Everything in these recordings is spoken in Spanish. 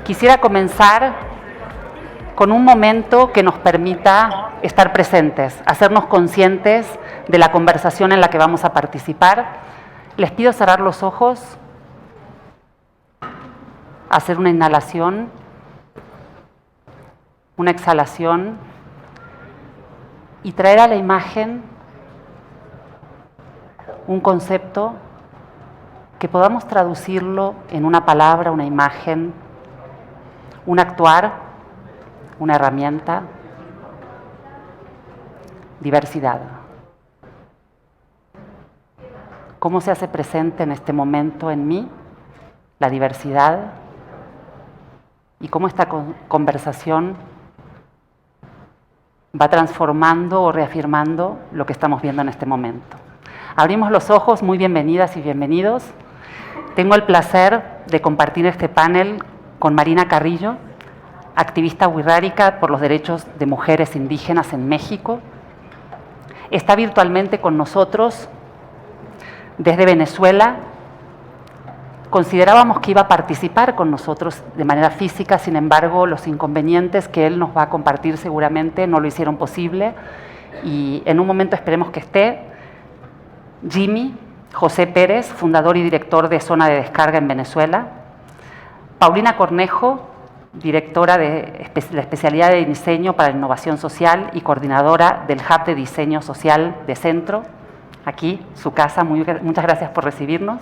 Quisiera comenzar con un momento que nos permita estar presentes, hacernos conscientes de la conversación en la que vamos a participar. Les pido cerrar los ojos, hacer una inhalación, una exhalación y traer a la imagen un concepto que podamos traducirlo en una palabra, una imagen, un actuar, una herramienta. Diversidad. ¿Cómo se hace presente en este momento en mí la diversidad? Y cómo esta conversación va transformando o reafirmando lo que estamos viendo en este momento. Abrimos los ojos, muy bienvenidas y bienvenidos. Tengo el placer de compartir este panel con Marina Carrillo, activista wixárika por los derechos de mujeres indígenas en México. Está virtualmente con nosotros desde Venezuela. Considerábamos que iba a participar con nosotros de manera física, sin embargo, los inconvenientes que él nos va a compartir seguramente no lo hicieron posible. Y en un momento esperemos que esté Jimmy José Pérez, fundador y director de Zona de Descarga en Venezuela. Paulina Cornejo, directora de la especialidad de diseño para la innovación social y coordinadora del Hub de Diseño Social de Centro, aquí, su casa, muchas gracias por recibirnos.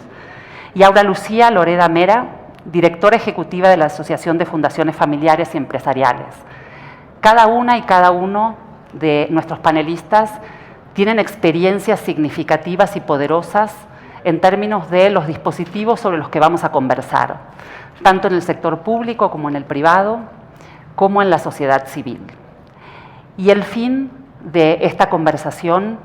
Y Aura Lucía Loreda Mera, directora ejecutiva de la Asociación de Fundaciones Familiares y Empresariales. Cada una y cada uno de nuestros panelistas tienen experiencias significativas y poderosas en términos de los dispositivos sobre los que vamos a conversar, tanto en el sector público como en el privado, como en la sociedad civil. Y el fin de esta conversación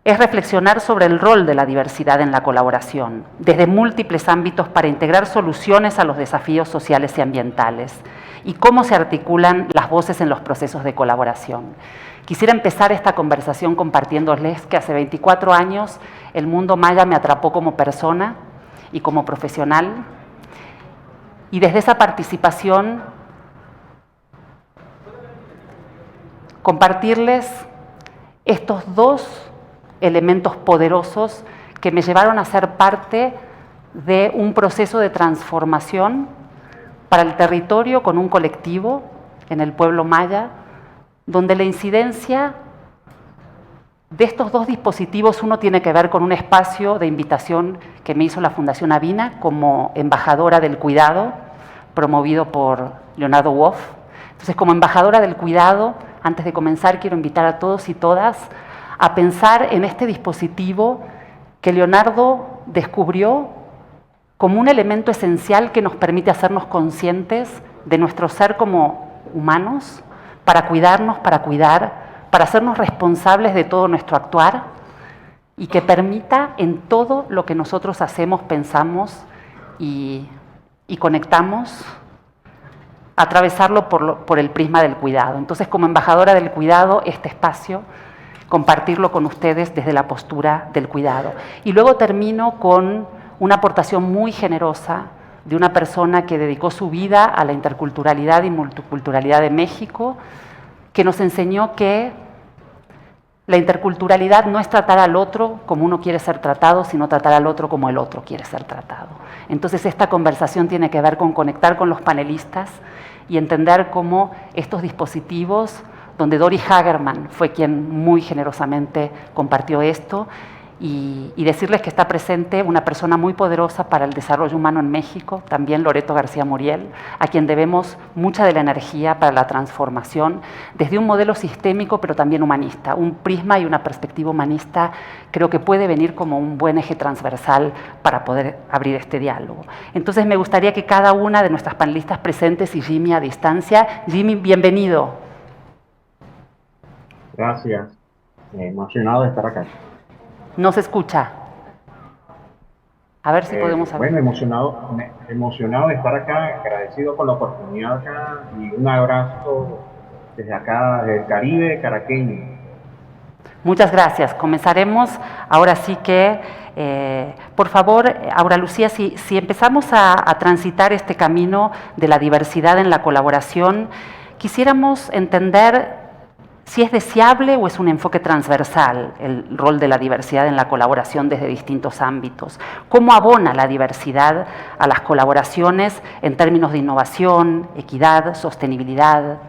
es reflexionar sobre el rol de la diversidad en la colaboración, desde múltiples ámbitos para integrar soluciones a los desafíos sociales y ambientales, y cómo se articulan las voces en los procesos de colaboración. Quisiera empezar esta conversación compartiéndoles que hace 24 años el mundo maya me atrapó como persona y como profesional, y desde esa participación compartirles estos dos elementos poderosos que me llevaron a ser parte de un proceso de transformación para el territorio con un colectivo en el pueblo maya, donde la incidencia de estos dos dispositivos, uno tiene que ver con un espacio de invitación que me hizo la Fundación Avina como embajadora del cuidado, promovido por Leonardo Wolf. Entonces, como embajadora del cuidado, antes de comenzar, quiero invitar a todos y todas a pensar en este dispositivo que Leonardo descubrió como un elemento esencial que nos permite hacernos conscientes de nuestro ser como humanos, para cuidarnos, para cuidar, para hacernos responsables de todo nuestro actuar y que permita en todo lo que nosotros hacemos, pensamos y conectamos, atravesarlo por el prisma del cuidado. Entonces, como embajadora del cuidado, este espacio, compartirlo con ustedes desde la postura del cuidado. Y luego termino con una aportación muy generosa de una persona que dedicó su vida a la interculturalidad y multiculturalidad de México, que nos enseñó que la interculturalidad no es tratar al otro como uno quiere ser tratado, sino tratar al otro como el otro quiere ser tratado. Entonces, esta conversación tiene que ver con conectar con los panelistas y entender cómo estos dispositivos, donde Dori Hagerman fue quien muy generosamente compartió esto, y decirles que está presente una persona muy poderosa para el desarrollo humano en México, también Loreto García Muriel, a quien debemos mucha de la energía para la transformación, desde un modelo sistémico pero también humanista. Un prisma y una perspectiva humanista creo que puede venir como un buen eje transversal para poder abrir este diálogo. Entonces me gustaría que cada una de nuestras panelistas presentes y Jimmy a distancia. Jimmy, bienvenido. Gracias, emocionado de estar acá. No se escucha. A ver si podemos hablar. Bueno, emocionado de estar acá, agradecido con la oportunidad acá y un abrazo desde acá, del Caribe caraqueño. Muchas gracias. Comenzaremos ahora sí que, por favor, Aura Lucía, si empezamos a transitar este camino de la diversidad en la colaboración, quisiéramos entender si es deseable o es un enfoque transversal el rol de la diversidad en la colaboración desde distintos ámbitos. ¿Cómo abona la diversidad a las colaboraciones en términos de innovación, equidad, sostenibilidad?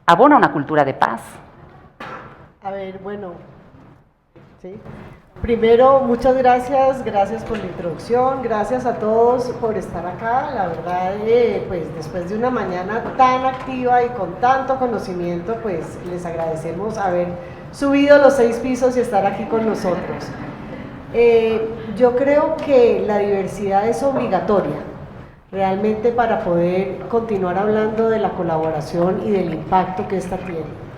¿Abona una cultura de paz? A ver, bueno, ¿sí? Primero, muchas gracias por la introducción, gracias a todos por estar acá. La verdad, pues después de una mañana tan activa y con tanto conocimiento, pues les agradecemos haber subido los 6 pisos y estar aquí con nosotros. Yo creo que la diversidad es obligatoria, realmente, para poder continuar hablando de la colaboración y del impacto que esta tiene.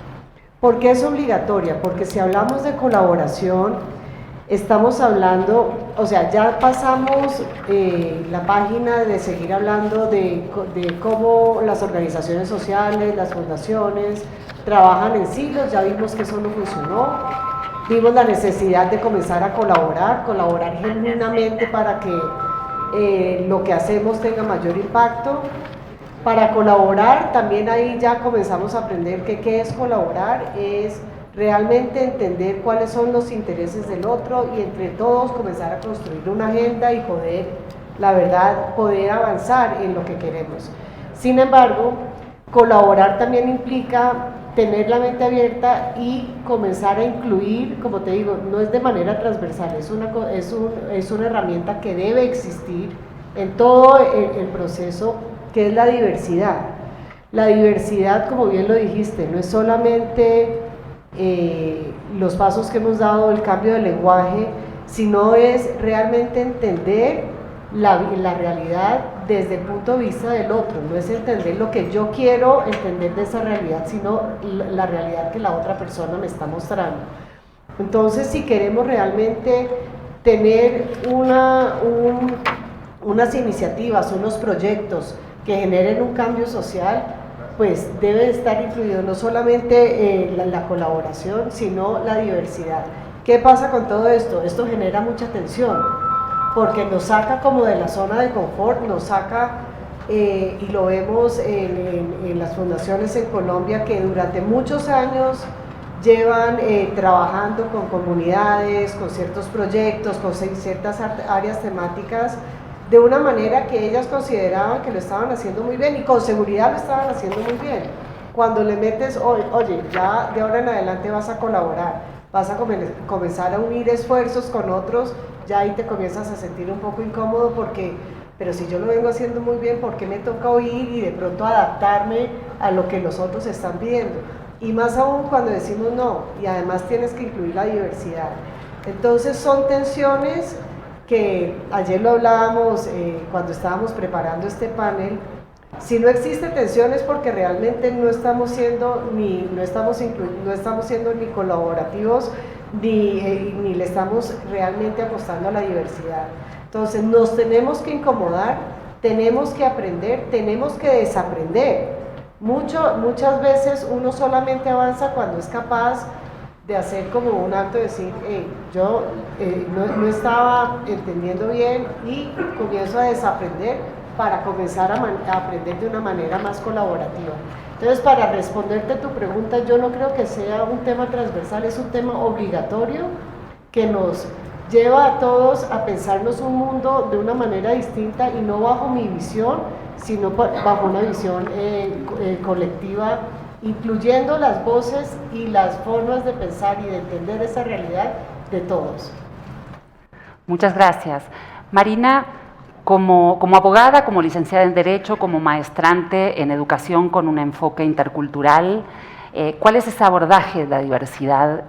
¿Por qué es obligatoria? Porque si hablamos de colaboración, estamos hablando, o sea, ya pasamos la página de seguir hablando de cómo las organizaciones sociales, las fundaciones, trabajan en silos. Ya vimos que eso no funcionó. Vimos la necesidad de comenzar a colaborar genuinamente para que lo que hacemos tenga mayor impacto. Para colaborar, también ahí ya comenzamos a aprender que qué es colaborar, es realmente entender cuáles son los intereses del otro y entre todos comenzar a construir una agenda y poder, la verdad, poder avanzar en lo que queremos. Sin embargo, colaborar también implica tener la mente abierta y comenzar a incluir, como te digo, no es de manera transversal, es una herramienta que debe existir en todo el proceso, que es la diversidad. La diversidad, como bien lo dijiste, no es solamente los pasos que hemos dado, el cambio de lenguaje, sino es realmente entender la realidad desde el punto de vista del otro. No es entender lo que yo quiero entender de esa realidad, sino la realidad que la otra persona me está mostrando. Entonces, si queremos realmente tener unas iniciativas, unos proyectos que generen un cambio social, pues debe estar incluido no solamente la colaboración, sino la diversidad. ¿Qué pasa con todo esto? Esto genera mucha tensión, porque nos saca como de la zona de confort, nos saca, y lo vemos en las fundaciones en Colombia, que durante muchos años llevan trabajando con comunidades, con ciertos proyectos, con ciertas áreas temáticas, de una manera que ellas consideraban que lo estaban haciendo muy bien, y con seguridad lo estaban haciendo muy bien. Cuando le metes, oye, ya de ahora en adelante vas a colaborar, vas a comenzar a unir esfuerzos con otros, ya ahí te comienzas a sentir un poco incómodo, porque, pero si yo lo vengo haciendo muy bien, ¿por qué me toca oír y de pronto adaptarme a lo que los otros están pidiendo? Y más aún cuando decimos no, y además tienes que incluir la diversidad. Entonces son tensiones que ayer lo hablábamos cuando estábamos preparando este panel. Si no existe tensión es porque realmente no estamos siendo ni colaborativos ni le estamos realmente apostando a la diversidad. Entonces nos tenemos que incomodar, tenemos que aprender, tenemos que desaprender. Muchas veces uno solamente avanza cuando es capaz de hacer como un acto de decir, yo no estaba entendiendo bien, y comienzo a desaprender para comenzar a aprender de una manera más colaborativa. Entonces, para responderte tu pregunta, yo no creo que sea un tema transversal, es un tema obligatorio que nos lleva a todos a pensarnos un mundo de una manera distinta, y no bajo mi visión, sino bajo una visión colectiva, incluyendo las voces y las formas de pensar y de entender esa realidad de todos. Muchas gracias. Marina, como abogada, como licenciada en Derecho, como maestrante en Educación con un enfoque intercultural, ¿cuál es ese abordaje de la diversidad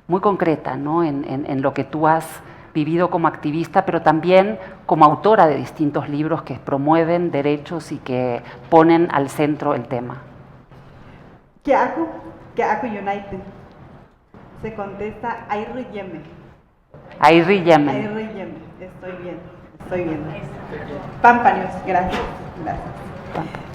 muy concreta, ¿no? en lo que tú has vivido como activista, pero también como autora de distintos libros que promueven derechos y que ponen al centro el tema? ¿Qué hago United? Se contesta, Airri Yeme. Airri Yeme. Airri Yeme. Estoy bien. Pampanios, gracias.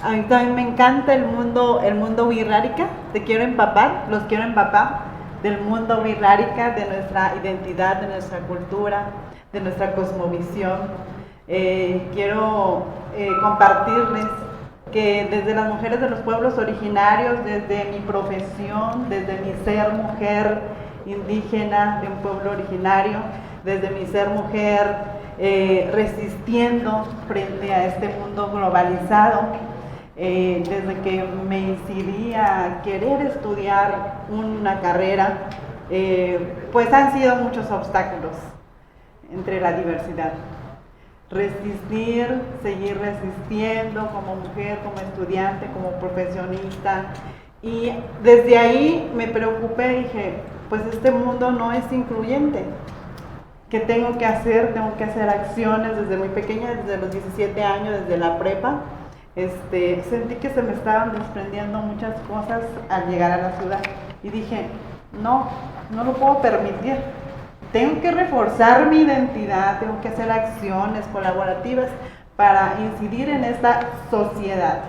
A mí también me encanta el mundo wixárika. Los quiero empapar. del mundo wixárika, de nuestra identidad, de nuestra cultura, de nuestra cosmovisión. Quiero compartirles que desde las mujeres de los pueblos originarios, desde mi profesión, desde mi ser mujer indígena de un pueblo originario, desde mi ser mujer resistiendo frente a este mundo globalizado, desde que me incidí a querer estudiar una carrera, pues han sido muchos obstáculos entre la diversidad. Resistir, seguir resistiendo como mujer, como estudiante, como profesionista. Y desde ahí me preocupé y dije, pues este mundo no es incluyente. ¿Qué tengo que hacer? Tengo que hacer acciones desde muy pequeña, desde los 17 años, desde la prepa. Sentí que se me estaban desprendiendo muchas cosas al llegar a la ciudad. Y dije, no lo puedo permitir. Tengo que reforzar mi identidad, tengo que hacer acciones colaborativas para incidir en esta sociedad,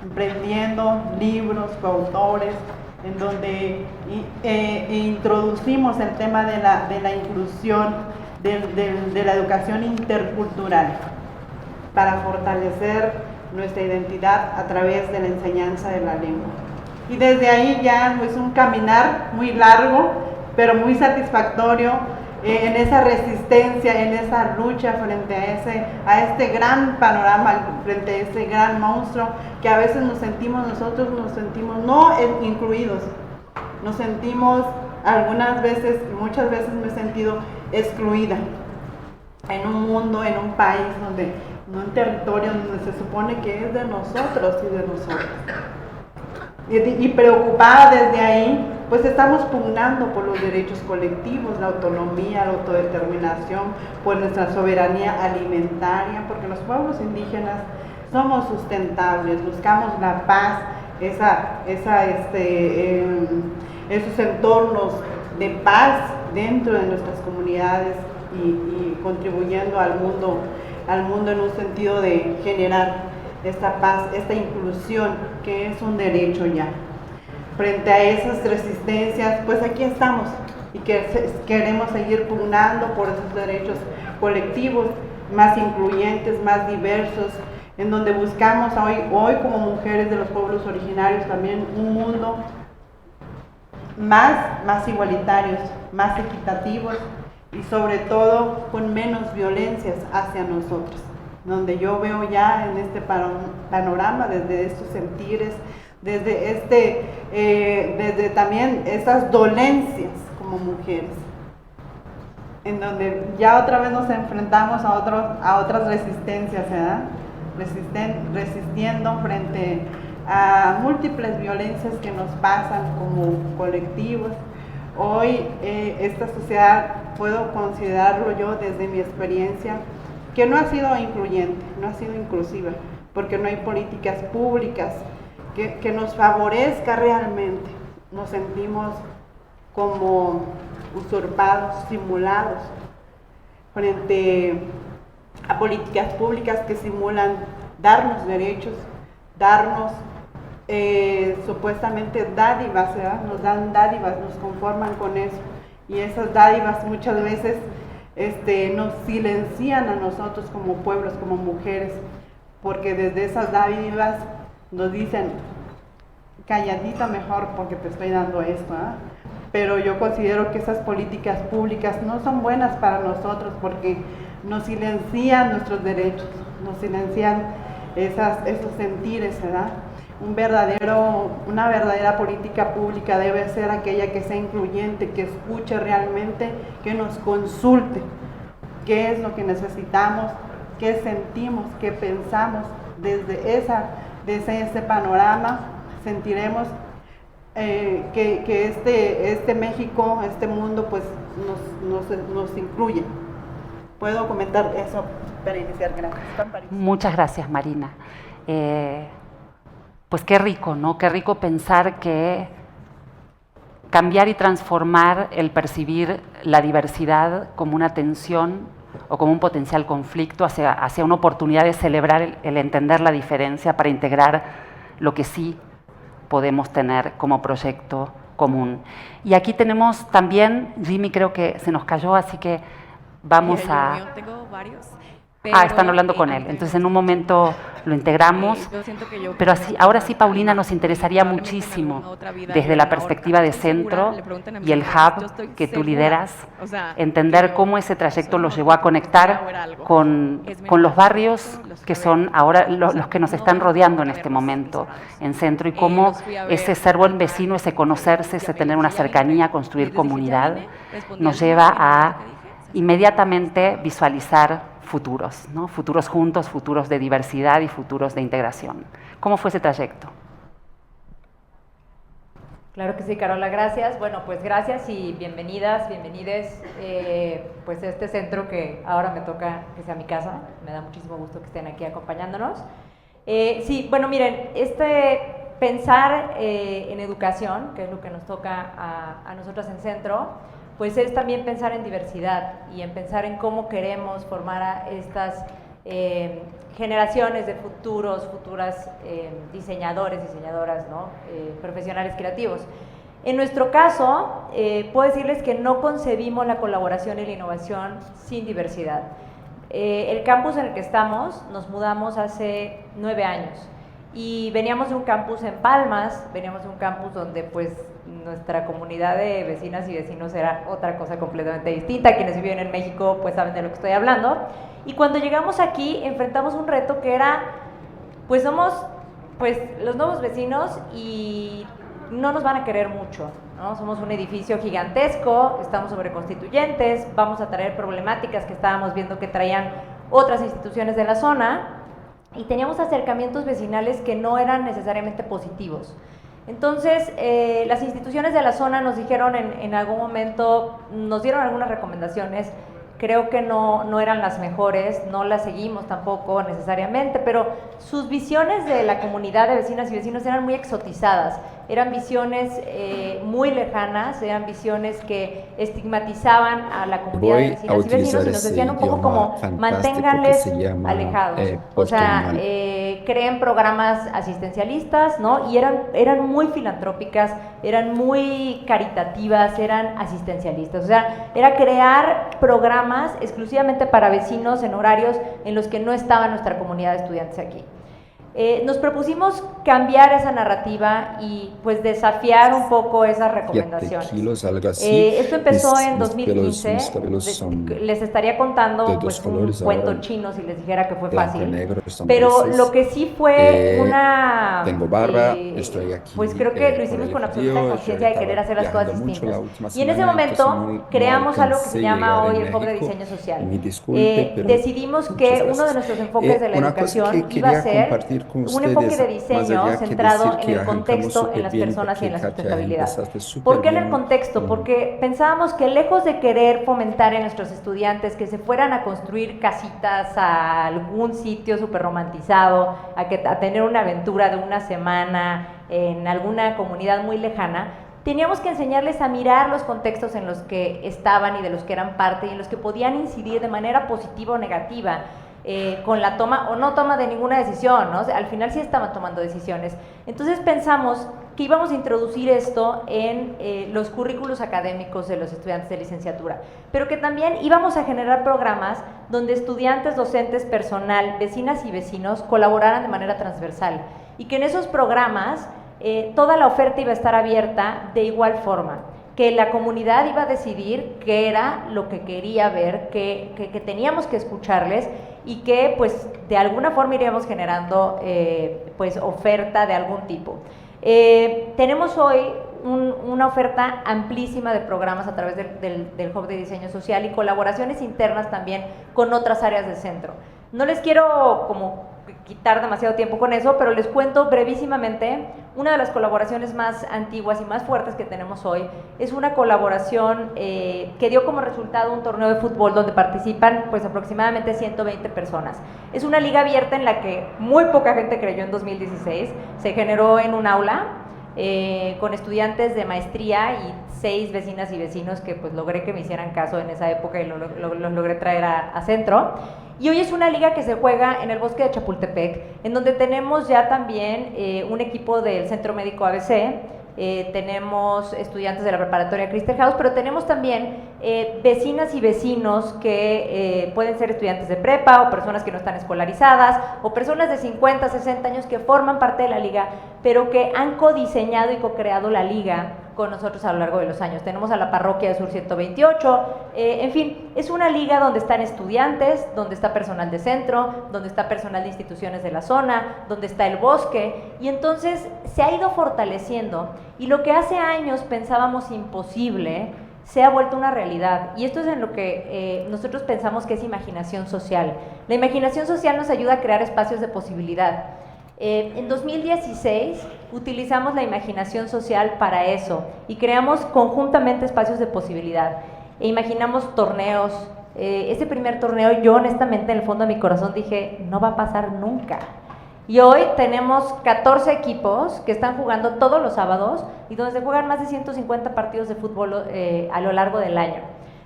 emprendiendo libros, coautores, en donde introducimos el tema de la inclusión, de la educación intercultural, para fortalecer nuestra identidad a través de la enseñanza de la lengua. Y desde ahí ya es un caminar muy largo, pero muy satisfactorio, en esa resistencia, en esa lucha frente a este gran panorama, frente a este gran monstruo, que a veces nosotros nos sentimos no incluidos, nos sentimos algunas veces, muchas veces me he sentido excluida en un mundo, en un país en un territorio donde se supone que es de nosotros y de nosotros. Y preocupada desde ahí, pues estamos pugnando por los derechos colectivos, la autonomía, la autodeterminación, por nuestra soberanía alimentaria, porque los pueblos indígenas somos sustentables, buscamos la paz, esos entornos de paz dentro de nuestras comunidades y contribuyendo al mundo en un sentido de generar esta paz, esta inclusión, que es un derecho ya. Frente a esas resistencias, pues aquí estamos y que queremos seguir pugnando por esos derechos colectivos más incluyentes, más diversos, en donde buscamos hoy como mujeres de los pueblos originarios también un mundo más igualitarios, más equitativos y sobre todo con menos violencias hacia nosotros, donde yo veo ya en este panorama, desde estos sentires, desde también esas dolencias como mujeres, en donde ya otra vez nos enfrentamos a otras resistencias, ¿verdad? Resistiendo frente a múltiples violencias que nos pasan como colectivos. Hoy esta sociedad, puedo considerarlo yo desde mi experiencia, que no ha sido incluyente, no ha sido inclusiva, porque no hay políticas públicas que nos favorezca realmente. Nos sentimos como usurpados, simulados, frente a políticas públicas que simulan darnos derechos, darnos supuestamente dádivas, ¿verdad? Nos dan dádivas, nos conforman con eso, y esas dádivas muchas veces nos silencian a nosotros como pueblos, como mujeres, porque desde esas dádivas nos dicen, calladita mejor porque te estoy dando esto, ¿eh? Pero yo considero que esas políticas públicas no son buenas para nosotros, porque nos silencian nuestros derechos, nos silencian esos sentires, ¿verdad? Una verdadera política pública debe ser aquella que sea incluyente, que escuche realmente, que nos consulte qué es lo que necesitamos, qué sentimos, qué pensamos. Desde ese panorama sentiremos que este México, este mundo, pues nos incluye. ¿Puedo comentar eso para iniciar? Gracias. Muchas gracias, Marina. Pues qué rico, ¿no? Qué rico pensar que cambiar y transformar el percibir la diversidad como una tensión o como un potencial conflicto hacia una oportunidad de celebrar el entender la diferencia para integrar lo que sí podemos tener como proyecto común. Y aquí tenemos también, Jimmy creo que se nos cayó, así que vamos a... Yo tengo varios. Están hablando con él. Entonces, en un momento lo integramos. Pero así, ahora sí, Paulina, nos interesaría muchísimo, desde la perspectiva de centro y el hub que tú lideras, entender cómo ese trayecto los llevó a conectar con los barrios que son ahora los que nos están rodeando en este momento en centro, y cómo ese ser buen vecino, ese conocerse, ese tener una cercanía, construir comunidad, nos lleva a inmediatamente visualizar futuros, ¿no? Futuros juntos, futuros de diversidad y futuros de integración. ¿Cómo fue ese trayecto? Claro que sí, Carola, gracias. Bueno, pues gracias y bienvenidas, bienvenides pues a este centro que ahora me toca que sea mi casa. Me da muchísimo gusto que estén aquí acompañándonos. Sí, bueno, miren, pensar en educación, que es lo que nos toca a nosotras en centro, pues es también pensar en diversidad y en pensar en cómo queremos formar a estas generaciones de futuras diseñadores, diseñadoras, ¿no? Profesionales creativos. En nuestro caso, puedo decirles que no concebimos la colaboración y la innovación sin diversidad. El campus en el que estamos, nos mudamos hace 9 años y veníamos de un campus en Palmas, veníamos de un campus donde pues nuestra comunidad de vecinas y vecinos era otra cosa completamente distinta. Quienes viven en México pues saben de lo que estoy hablando. Y cuando llegamos aquí enfrentamos un reto que era, pues somos pues los nuevos vecinos y no nos van a querer mucho, ¿no? Somos un edificio gigantesco, estamos sobre Constituyentes, vamos a traer problemáticas que estábamos viendo que traían otras instituciones de la zona, y teníamos acercamientos vecinales que no eran necesariamente positivos. Entonces, las instituciones de la zona nos dijeron en algún momento, nos dieron algunas recomendaciones, creo que no eran las mejores, no las seguimos tampoco necesariamente, pero sus visiones de la comunidad de vecinas y vecinos eran muy exotizadas, eran visiones muy lejanas, eran visiones que estigmatizaban a la comunidad de vecinas y vecinos y nos decían un poco como manténganles alejados, o sea, creen programas asistencialistas, ¿no? Y eran muy filantrópicas, eran muy caritativas, eran asistencialistas, o sea, era crear programas exclusivamente para vecinos en horarios en los que no estaba nuestra comunidad de estudiantes aquí. Nos propusimos cambiar esa narrativa y pues desafiar un poco esas recomendaciones. Kilos, algo así. Esto empezó en 2015, mis cabellos son les estaría contando pues un cuento chino si les dijera que fue fácil, pero lo que sí fue tengo barba, estoy aquí, pues creo que lo hicimos con absoluta conciencia de querer hacer las cosas distintas. Y en ese momento creamos algo que se llama hoy el Hub de Diseño Social. Decidimos que uno de nuestros enfoques de la educación iba a ser un enfoque de diseño centrado en el contexto, en las personas y en la sustentabilidad. ¿Por qué en el contexto? Porque pensábamos que lejos de querer fomentar en nuestros estudiantes que se fueran a construir casitas a algún sitio súper romantizado, a tener una aventura de una semana en alguna comunidad muy lejana, teníamos que enseñarles a mirar los contextos en los que estaban y de los que eran parte y en los que podían incidir de manera positiva o negativa con la toma o no toma de ninguna decisión, ¿no? O sea, al final sí estaban tomando decisiones. Entonces pensamos que íbamos a introducir esto en los currículos académicos de los estudiantes de licenciatura, pero que también íbamos a generar programas donde estudiantes, docentes, personal, vecinas y vecinos colaboraran de manera transversal y que en esos programas toda la oferta iba a estar abierta de igual forma, que la comunidad iba a decidir qué era lo que quería ver, que teníamos que escucharles y que pues de alguna forma iríamos generando pues oferta de algún tipo. Tenemos hoy una oferta amplísima de programas a través del Hub de Diseño Social y colaboraciones internas también con otras áreas del centro. No les quiero como quitar demasiado tiempo con eso, pero les cuento brevísimamente. Una de las colaboraciones más antiguas y más fuertes que tenemos hoy es una colaboración que dio como resultado un torneo de fútbol donde participan pues aproximadamente 120 personas. Es una liga abierta en la que muy poca gente creyó en 2016, se generó en un aula con estudiantes de maestría y 6 vecinas y vecinos que pues logré que me hicieran caso en esa época y los logré traer a centro. Y hoy es una liga que se juega en el bosque de Chapultepec, en donde tenemos ya también un equipo del Centro Médico ABC, tenemos estudiantes de la preparatoria Crystal House, pero tenemos también vecinas y vecinos que pueden ser estudiantes de prepa o personas que no están escolarizadas o personas de 50, 60 años que forman parte de la liga, pero que han codiseñado y co-creado la liga con nosotros a lo largo de los años. Tenemos a la parroquia de Sur 128, en fin, es una liga donde están estudiantes, donde está personal de centro, donde está personal de instituciones de la zona, donde está el bosque, y entonces se ha ido fortaleciendo, y lo que hace años pensábamos imposible, se ha vuelto una realidad, y esto es en lo que nosotros pensamos que es imaginación social. La imaginación social nos ayuda a crear espacios de posibilidad. En 2016 utilizamos la imaginación social para eso y creamos conjuntamente espacios de posibilidad e imaginamos torneos. Ese primer torneo yo honestamente en el fondo de mi corazón dije no va a pasar nunca, y hoy tenemos 14 equipos que están jugando todos los sábados y donde se juegan más de 150 partidos de fútbol a lo largo del año.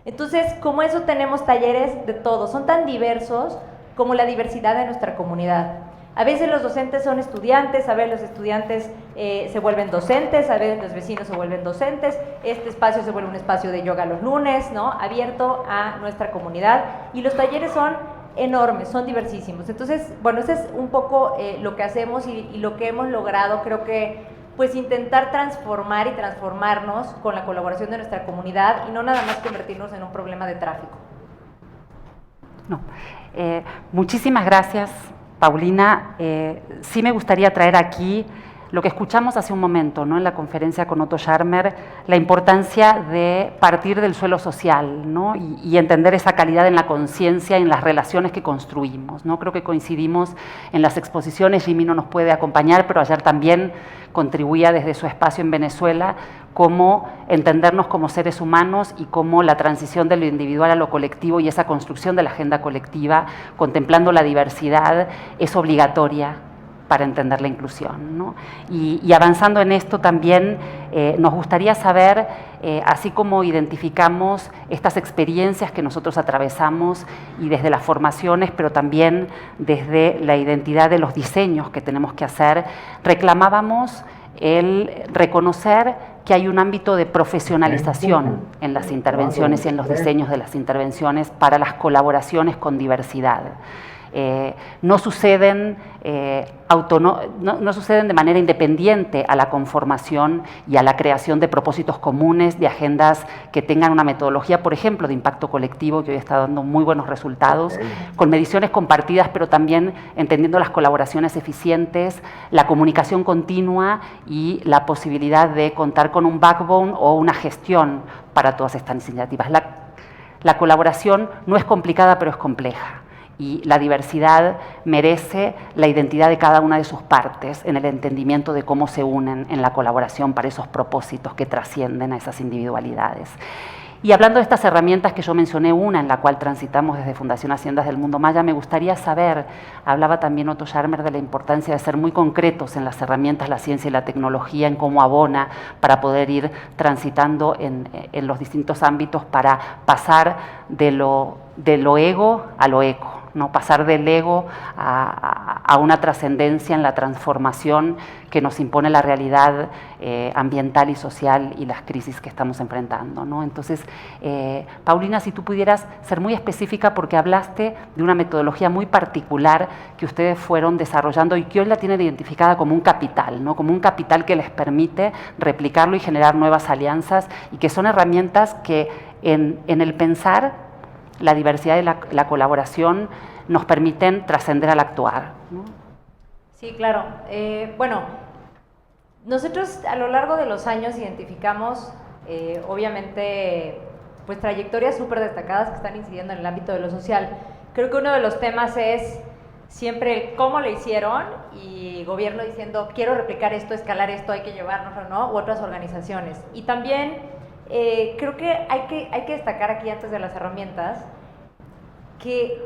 Entonces, como eso tenemos talleres de todo, son tan diversos como la diversidad de nuestra comunidad. A veces los docentes son estudiantes, a veces los estudiantes se vuelven docentes, a veces los vecinos se vuelven docentes, este espacio se vuelve un espacio de yoga los lunes, ¿no? Abierto a nuestra comunidad, y los talleres son enormes, son diversísimos. Entonces, bueno, ese es un poco lo que hacemos y lo que hemos logrado, creo que pues intentar transformar y transformarnos con la colaboración de nuestra comunidad y no nada más convertirnos en un problema de tráfico. No. Muchísimas gracias, Paulina. Sí me gustaría traer aquí lo que escuchamos hace un momento, ¿no? En la conferencia con Otto Scharmer, la importancia de partir del suelo social, ¿no? y entender esa calidad en la conciencia y en las relaciones que construimos, ¿no? Creo que coincidimos en las exposiciones. Jimmy no nos puede acompañar, pero ayer también contribuía desde su espacio en Venezuela cómo entendernos como seres humanos y cómo la transición de lo individual a lo colectivo y esa construcción de la agenda colectiva, contemplando la diversidad, es obligatoria para entender la inclusión, ¿no? Y avanzando en esto también nos gustaría saber, así como identificamos estas experiencias que nosotros atravesamos y desde las formaciones, pero también desde la identidad de los diseños que tenemos que hacer, reclamábamos el reconocer que hay un ámbito de profesionalización en las intervenciones y en los diseños de las intervenciones para las colaboraciones con diversidad. No suceden de manera independiente a la conformación y a la creación de propósitos comunes, de agendas que tengan una metodología, por ejemplo, de impacto colectivo, que hoy está dando muy buenos resultados, con mediciones compartidas, pero también entendiendo las colaboraciones eficientes, la comunicación continua y la posibilidad de contar con un backbone o una gestión para todas estas iniciativas. La colaboración no es complicada, pero es compleja. Y la diversidad merece la identidad de cada una de sus partes en el entendimiento de cómo se unen en la colaboración para esos propósitos que trascienden a esas individualidades. Y hablando de estas herramientas que yo mencioné, una en la cual transitamos desde Fundación Haciendas del Mundo Maya, me gustaría saber, hablaba también Otto Scharmer de la importancia de ser muy concretos en las herramientas, la ciencia y la tecnología, en cómo abona para poder ir transitando en los distintos ámbitos para pasar de lo ego a lo eco, ¿no? Pasar del ego a una trascendencia en la transformación que nos impone la realidad ambiental y social y las crisis que estamos enfrentando, ¿no? Entonces, Paulina, si tú pudieras ser muy específica, porque hablaste de una metodología muy particular que ustedes fueron desarrollando y que hoy la tienen identificada como un capital, ¿no? Como un capital que les permite replicarlo y generar nuevas alianzas, y que son herramientas que en el pensar la diversidad y la colaboración nos permiten trascender al actuar, ¿no? Sí, claro. Bueno, nosotros a lo largo de los años identificamos, obviamente, pues trayectorias súper destacadas que están incidiendo en el ámbito de lo social. Creo que uno de los temas es siempre el cómo lo hicieron, y gobierno diciendo, quiero replicar esto, escalar esto, hay que llevárnoslo, ¿no? U otras organizaciones. Y también creo que hay que destacar aquí, antes de las herramientas, que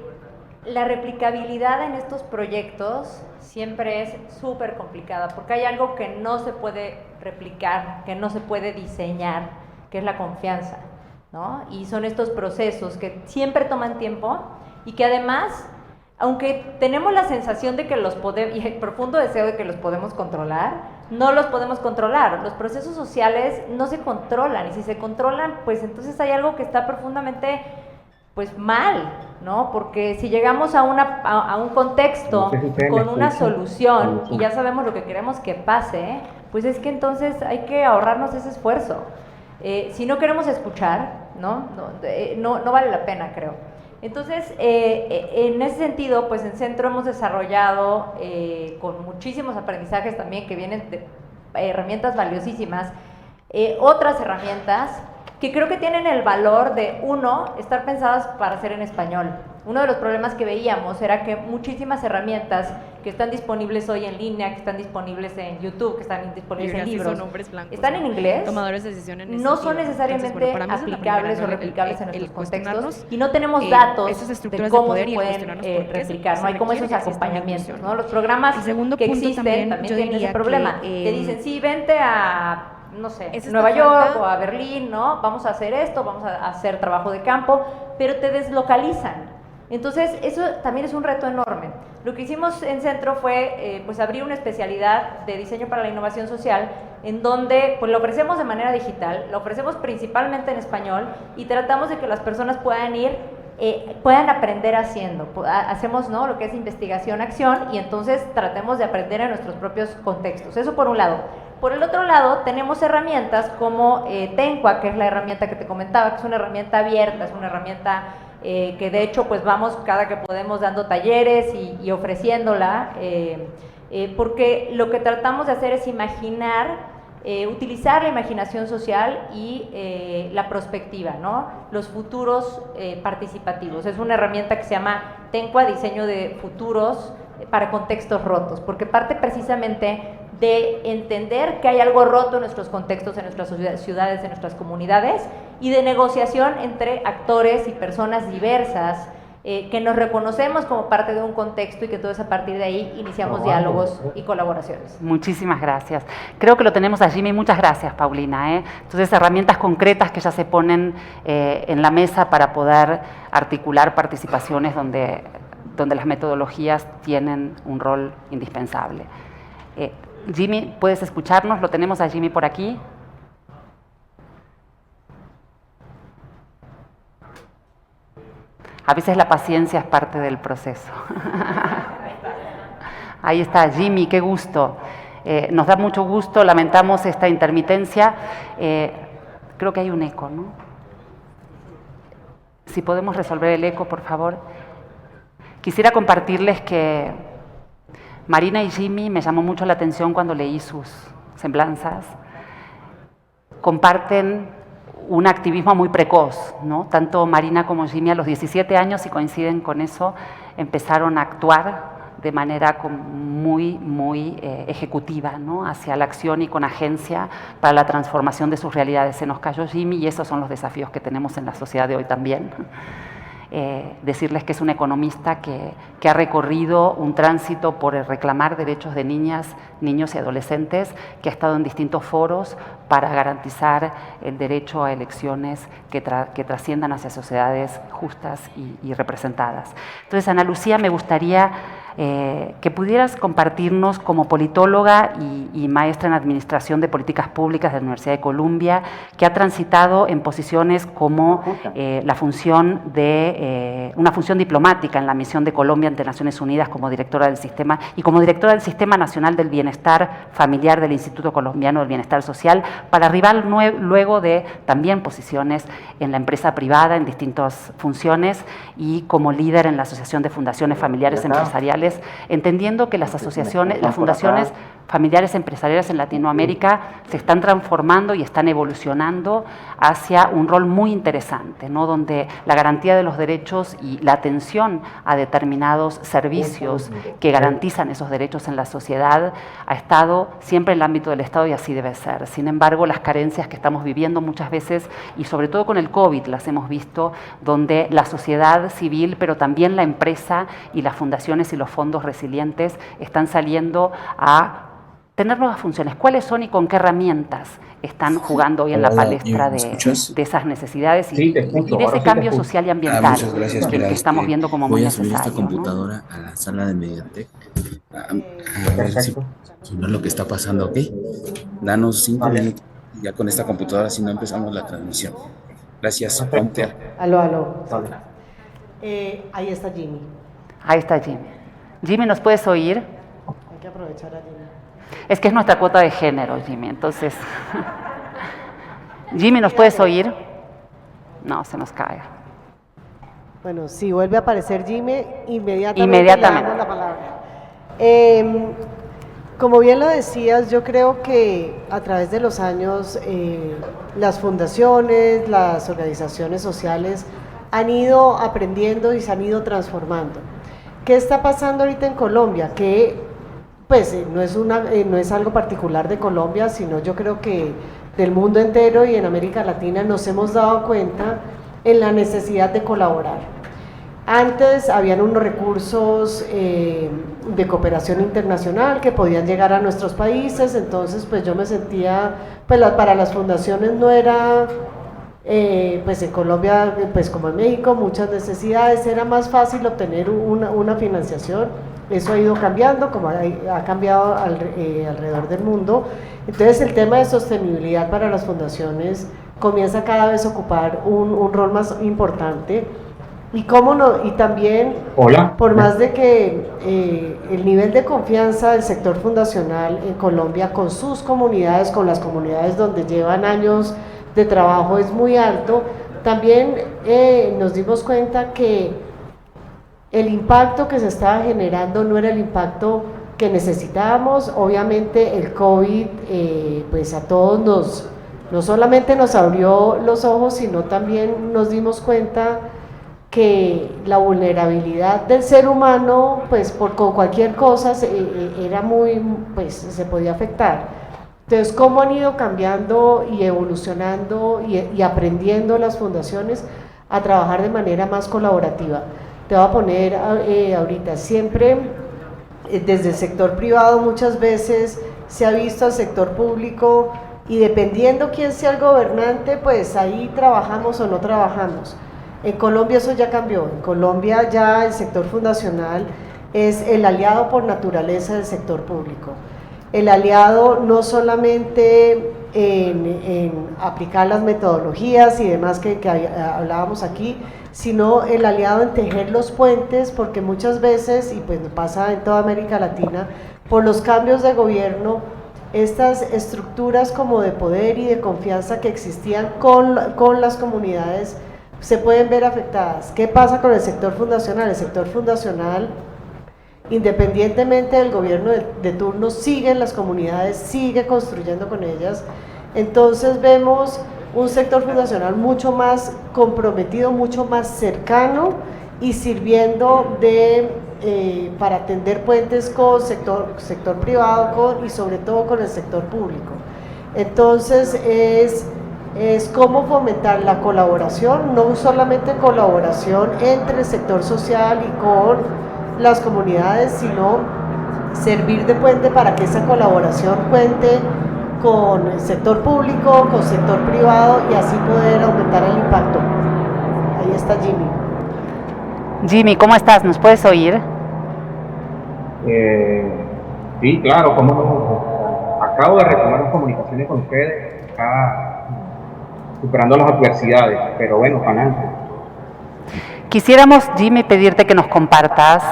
la replicabilidad en estos proyectos siempre es súper complicada, porque hay algo que no se puede replicar, que no se puede diseñar, que es la confianza, ¿no? Y son estos procesos que siempre toman tiempo y que además, aunque tenemos la sensación de que los podemos, y el profundo deseo de que los podemos controlar, no los podemos controlar. Los procesos sociales no se controlan, y si se controlan, pues entonces hay algo que está profundamente pues mal, ¿no? Porque si llegamos a un contexto con una solución y ya sabemos lo que queremos que pase, pues es que entonces hay que ahorrarnos ese esfuerzo. Si no queremos escuchar, no vale la pena, creo. Entonces, en ese sentido, pues en Centro hemos desarrollado con muchísimos aprendizajes también que vienen de herramientas valiosísimas, otras herramientas que creo que tienen el valor de, uno, estar pensadas para ser en español. Uno de los problemas que veíamos era que muchísimas herramientas que están disponibles hoy en línea, que están disponibles en YouTube, que están disponibles en libros, están en inglés, tomadores de decisiones no son necesariamente aplicables o replicables en nuestros contextos, y no tenemos datos de cómo se pueden replicar, no hay como esos acompañamientos, ¿no? Los programas que existen también tienen ese problema, que dicen, sí, vente a no sé, Nueva York o a Berlín, ¿no? Vamos a hacer esto, vamos a hacer trabajo de campo, pero te deslocalizan. Entonces, eso también es un reto enorme. Lo que hicimos en Centro fue pues abrir una especialidad de diseño para la innovación social, en donde pues lo ofrecemos de manera digital, lo ofrecemos principalmente en español, y tratamos de que las personas puedan ir, puedan aprender haciendo. Hacemos, ¿no?, lo que es investigación-acción, y entonces tratemos de aprender en nuestros propios contextos. Eso por un lado. Por el otro lado, tenemos herramientas como Tencua, que es la herramienta que te comentaba, que es una herramienta abierta, es una herramienta que de hecho pues vamos cada que podemos dando talleres y ofreciéndola, porque lo que tratamos de hacer es imaginar, utilizar la imaginación social y la prospectiva, ¿no? Los futuros participativos. Es una herramienta que se llama Tencua, diseño de futuros para contextos rotos, porque parte precisamente de entender que hay algo roto en nuestros contextos, en nuestras ciudades, en nuestras comunidades, y de negociación entre actores y personas diversas que nos reconocemos como parte de un contexto, y que entonces a partir de ahí iniciamos diálogos y colaboraciones. Muchísimas gracias. Creo que lo tenemos a Jimmy. Muchas gracias, Paulina. Entonces, herramientas concretas que ya se ponen en la mesa para poder articular participaciones donde las metodologías tienen un rol indispensable. Jimmy, ¿puedes escucharnos? Lo tenemos a Jimmy por aquí. A veces la paciencia es parte del proceso. Ahí está Jimmy, qué gusto. Nos da mucho gusto, lamentamos esta intermitencia. Creo que hay un eco, ¿no? Si podemos resolver el eco, por favor. Quisiera compartirles que Marina y Jimmy, me llamó mucho la atención cuando leí sus semblanzas, comparten un activismo muy precoz, ¿no? Tanto Marina como Jimmy a los 17 años, y coinciden con eso, empezaron a actuar de manera muy ejecutiva, ¿no?, hacia la acción y con agencia para la transformación de sus realidades. Se nos cayó Jimmy, y esos son los desafíos que tenemos en la sociedad de hoy también. Decirles que es un economista que ha recorrido un tránsito por el reclamar derechos de niñas, niños y adolescentes, que ha estado en distintos foros para garantizar el derecho a elecciones que trasciendan hacia sociedades justas y representadas. Entonces, Ana Lucía, me gustaría que pudieras compartirnos, como politóloga y maestra en Administración de Políticas Públicas de la Universidad de Columbia, que ha transitado en posiciones como la función de una función diplomática en la misión de Colombia ante Naciones Unidas como directora del sistema, y como directora del Sistema Nacional del Bienestar Familiar del Instituto Colombiano del Bienestar Social, para arribar luego de también posiciones en la empresa privada en distintas funciones, y como líder en la Asociación de Fundaciones Familiares Empresariales, entendiendo que las asociaciones, las fundaciones familiares empresariales en Latinoamérica se están transformando y están evolucionando hacia un rol muy interesante, ¿no?, donde la garantía de los derechos y la atención a determinados servicios que garantizan esos derechos en la sociedad ha estado siempre en el ámbito del Estado, y así debe ser. Sin embargo, las carencias que estamos viviendo muchas veces, y sobre todo con el COVID las hemos visto, donde la sociedad civil, pero también la empresa y las fundaciones y los fondos resilientes están saliendo a tener nuevas funciones. ¿Cuáles son y con qué herramientas están jugando hoy en la Hola, palestra ¿me escuchas? de esas necesidades Sí, te escucho, y de ahora ese sí te cambio escucho. social y ambiental Muchas gracias. que Mira, estamos viendo como muy voy a subir esta necesario, ¿no? computadora a la sala de Mediatek. A ver Perfecto. si no es lo que está pasando, ¿ok? Danos 5 Vale, minutos. Ya con esta computadora, si no empezamos la transmisión. Gracias. Ponte. perfecto. Aló, aló. Vale. Ahí está Jimmy. Ahí está Jimmy. Jimmy, ¿nos puedes oír? Hay que aprovechar a Jimmy. Es que es nuestra cuota de género, Jimmy, entonces... Jimmy, ¿nos puedes oír? No, se nos cae. Bueno, si vuelve a aparecer Jimmy, inmediatamente, Inmediatamente. le damos la palabra. Como bien lo decías, yo creo que a través de los años las fundaciones, las organizaciones sociales han ido aprendiendo y se han ido transformando. ¿Qué está pasando ahorita en Colombia? Que pues no es algo particular de Colombia, sino yo creo que del mundo entero y en América Latina nos hemos dado cuenta en la necesidad de colaborar. Antes habían unos recursos de cooperación internacional que podían llegar a nuestros países, entonces pues yo me sentía, pues para las fundaciones no era, pues en Colombia, pues como en México, muchas necesidades, era más fácil obtener una financiación. Eso ha ido cambiando, como ha cambiado alrededor del mundo. Entonces el tema de sostenibilidad para las fundaciones comienza cada vez a ocupar un rol más importante. Y cómo no, y también, Hola. por más de que el nivel de confianza del sector fundacional en Colombia con sus comunidades, con las comunidades donde llevan años de trabajo es muy alto, también nos dimos cuenta que el impacto que se estaba generando no era el impacto que necesitábamos. Obviamente el COVID pues a todos no solamente nos abrió los ojos, sino también nos dimos cuenta que la vulnerabilidad del ser humano, pues con cualquier cosa era pues se podía afectar. Entonces, ¿cómo han ido cambiando y evolucionando y aprendiendo las fundaciones a trabajar de manera más colaborativa? Te voy a poner ahorita, siempre desde el sector privado muchas veces se ha visto al sector público y dependiendo quién sea el gobernante, pues ahí trabajamos o no trabajamos. En Colombia eso ya cambió, en Colombia ya el sector fundacional es el aliado por naturaleza del sector público. El aliado no solamente en aplicar las metodologías y demás que hablábamos aquí, sino el aliado en tejer los puentes, porque muchas veces, y pues pasa en toda América Latina, por los cambios de gobierno, estas estructuras como de poder y de confianza que existían con las comunidades se pueden ver afectadas. ¿Qué pasa con el sector fundacional? El sector fundacional, independientemente del gobierno de turno, sigue en las comunidades, sigue construyendo con ellas. Entonces vemos un sector fundacional mucho más comprometido, mucho más cercano y sirviendo para atender puentes con sector privado y sobre todo con el sector público. Entonces es cómo fomentar la colaboración, no solamente colaboración entre el sector social y con las comunidades, sino servir de puente para que esa colaboración cuente con el sector público, con el sector privado y así poder aumentar el impacto. Ahí está Jimmy. Jimmy, ¿cómo estás? ¿Nos puedes oír? Sí, claro, cómo no. Acabo de retomar las comunicaciones con ustedes, acá superando las adversidades, pero bueno, para adelante. Quisiéramos, Jimmy, pedirte que nos compartas.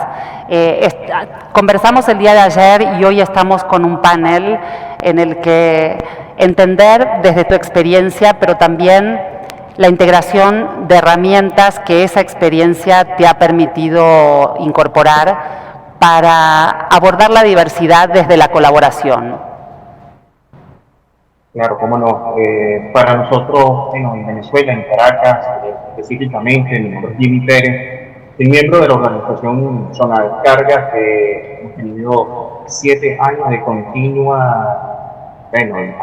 Conversamos el día de ayer y hoy estamos con un panel en el que entender desde tu experiencia, pero también la integración de herramientas que esa experiencia te ha permitido incorporar para abordar la diversidad desde la colaboración. Claro, cómo no. Para nosotros en Venezuela, en Caracas, específicamente, mi nombre es Jimmy Pérez, soy miembro de la organización Zona Descarga, que hemos tenido 7 años de continua,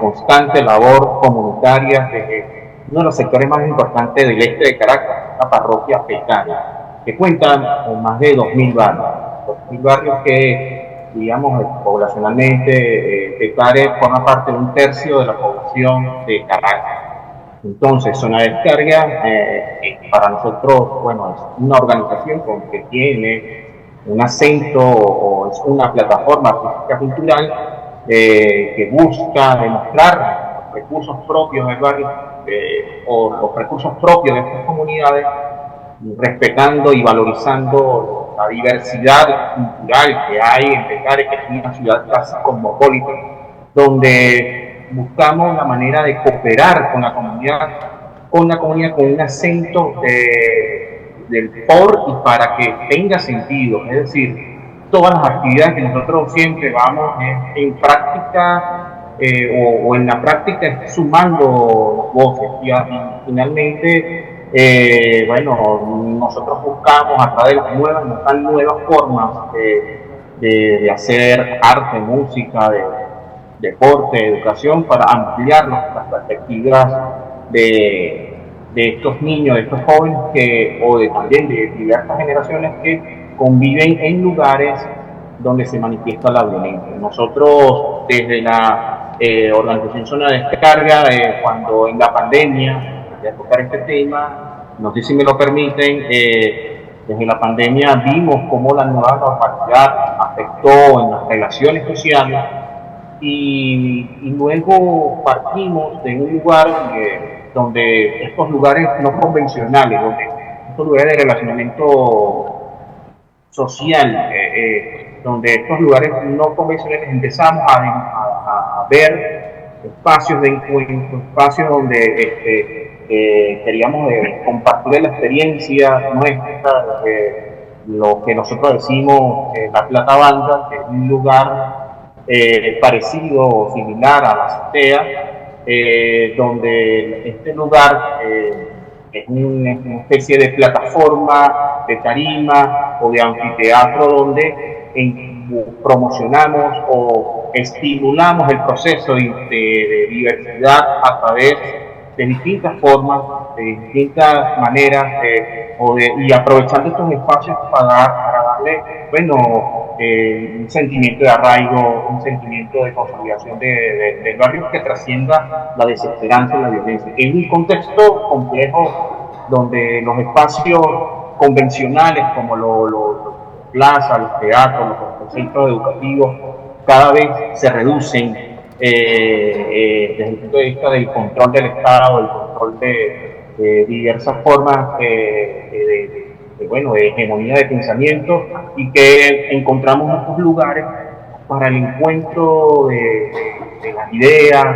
constante labor comunitaria desde uno de los sectores más importantes del este de Caracas, la parroquia africana, que cuenta con más de 2.000 barrios. 2.000 barrios que digamos, poblacionalmente, Petare forma parte de 1/3 de la población de Caracas. Entonces, Zona de Descarga, para nosotros, bueno, es una organización que tiene un acento o es una plataforma artística cultural que busca demostrar los recursos propios del barrio o los recursos propios de estas comunidades, respetando y valorizando la diversidad cultural que hay en Petare, que es una ciudad casi cosmopolita, donde buscamos la manera de cooperar con la comunidad con un acento del por y para que tenga sentido. Es decir, todas las actividades que nosotros siempre vamos en práctica o en la práctica sumando voces y finalmente bueno, nosotros buscamos a través de las nuevas formas de hacer arte, música, de deporte, educación, para ampliar las perspectivas de estos niños, de estos jóvenes también de diversas generaciones que conviven en lugares donde se manifiesta la violencia. Nosotros desde la organización Zona de Descarga, cuando en la pandemia, voy a tocar este tema, no sé si me lo permiten, desde la pandemia vimos cómo la nueva normalidad afectó en las relaciones sociales y luego partimos de un lugar donde estos lugares no convencionales, donde estos lugares de relacionamiento social, donde estos lugares no convencionales empezamos a ver espacios de encuentro, espacios donde queríamos compartir la experiencia nuestra, lo que nosotros decimos la Plata Banda, que es un lugar parecido o similar a la azotea, donde este lugar es una especie de plataforma, de tarima o de anfiteatro donde promocionamos o estimulamos el proceso de diversidad a través de distintas formas, de distintas maneras, y aprovechando estos espacios para darle, bueno, un sentimiento de arraigo, un sentimiento de consolidación del barrio que trascienda la desesperanza y la violencia. En un contexto complejo donde los espacios convencionales como los plazas, los teatros, los centros educativos cada vez se reducen desde el punto de vista del control del Estado, del control de diversas formas de hegemonía de pensamiento, y que encontramos estos lugares para el encuentro de las ideas,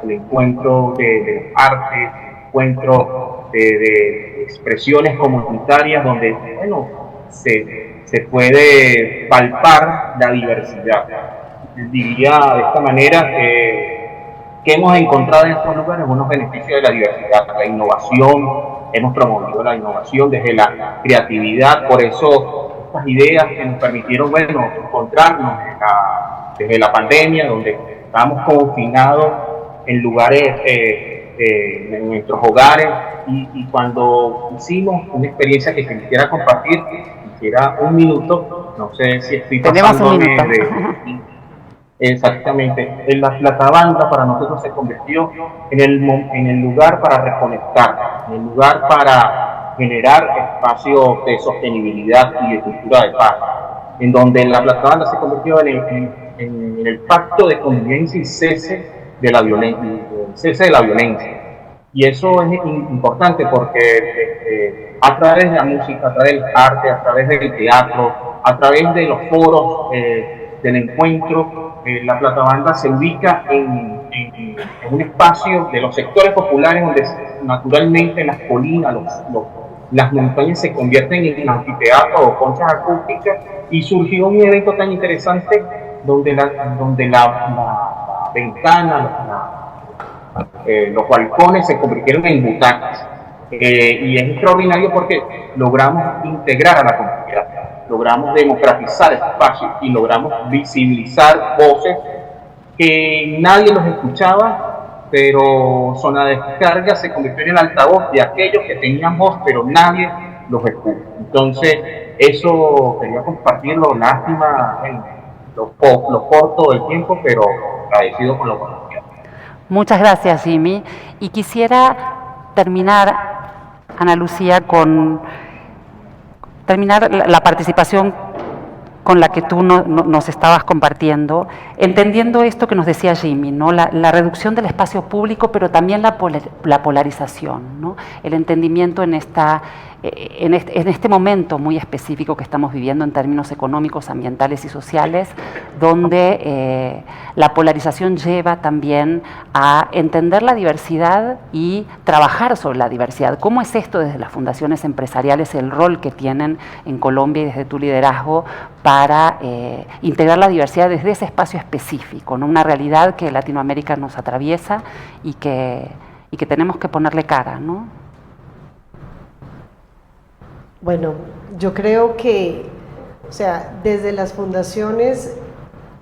el encuentro de los artes, el encuentro de expresiones comunitarias donde, bueno, se puede palpar la diversidad. Diría de esta manera que hemos encontrado en estos lugares unos beneficios de la diversidad, la innovación, hemos promovido la innovación desde la creatividad, por eso estas ideas que nos permitieron, bueno, encontrarnos desde la pandemia, donde estábamos confinados en lugares, en nuestros hogares, y cuando hicimos una experiencia que quisiera compartir, quisiera un minuto, no sé si estoy pasando exactamente, en la Platabanda para nosotros se convirtió en el lugar para reconectar, en el lugar para generar espacios de sostenibilidad y de cultura de paz, en donde la Platabanda se convirtió en el pacto de convivencia y cese de la violencia, y eso es importante porque a través de la música, a través del arte, a través del teatro, a través de los foros del encuentro, la Platabanda se ubica en un espacio de los sectores populares donde naturalmente las colinas, las montañas se convierten en anfiteatro o conchas acústicas, y surgió un evento tan interesante donde la ventana, los balcones se convirtieron en butacas, y es extraordinario porque logramos integrar a la comunidad, logramos democratizar espacios y logramos visibilizar voces que nadie los escuchaba, pero Zona de Descarga se convirtió en el altavoz de aquellos que tenían voz, pero nadie los escucha. Entonces, eso quería compartirlo. Lástima lo corto del tiempo, pero agradecido con la oportunidad. Muchas gracias, Jimmy. Y quisiera terminar, Ana Lucía, terminar la participación con la que tú nos estabas compartiendo, entendiendo esto que nos decía Jimmy, ¿no? La reducción del espacio público, pero también la polarización, ¿no? El entendimiento en este momento muy específico que estamos viviendo en términos económicos, ambientales y sociales, donde la polarización lleva también a entender la diversidad y trabajar sobre la diversidad. ¿Cómo es esto desde las fundaciones empresariales, el rol que tienen en Colombia y desde tu liderazgo para integrar la diversidad desde ese espacio específico, ¿no? Una realidad que Latinoamérica nos atraviesa y que tenemos que ponerle cara, ¿no? Bueno, yo creo que, o sea, desde las fundaciones,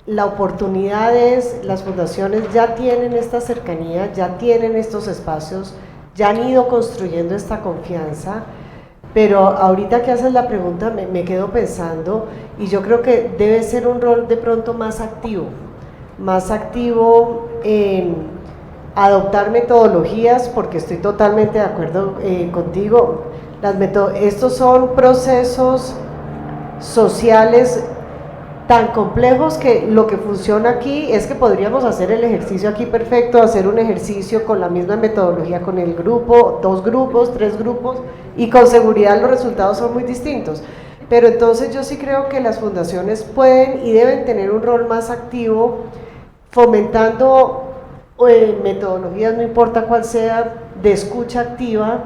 la oportunidad es, las fundaciones ya tienen esta cercanía, ya tienen estos espacios, ya han ido construyendo esta confianza, pero ahorita que haces la pregunta me quedo pensando, y yo creo que debe ser un rol de pronto más activo en adoptar metodologías, porque estoy totalmente de acuerdo contigo. Estos son procesos sociales tan complejos que lo que funciona aquí es que podríamos hacer el ejercicio aquí perfecto, hacer un ejercicio con la misma metodología con el grupo, 2 grupos, 3 grupos, y con seguridad los resultados son muy distintos. Pero entonces yo sí creo que las fundaciones pueden y deben tener un rol más activo, fomentando metodologías, no importa cuál sea, de escucha activa,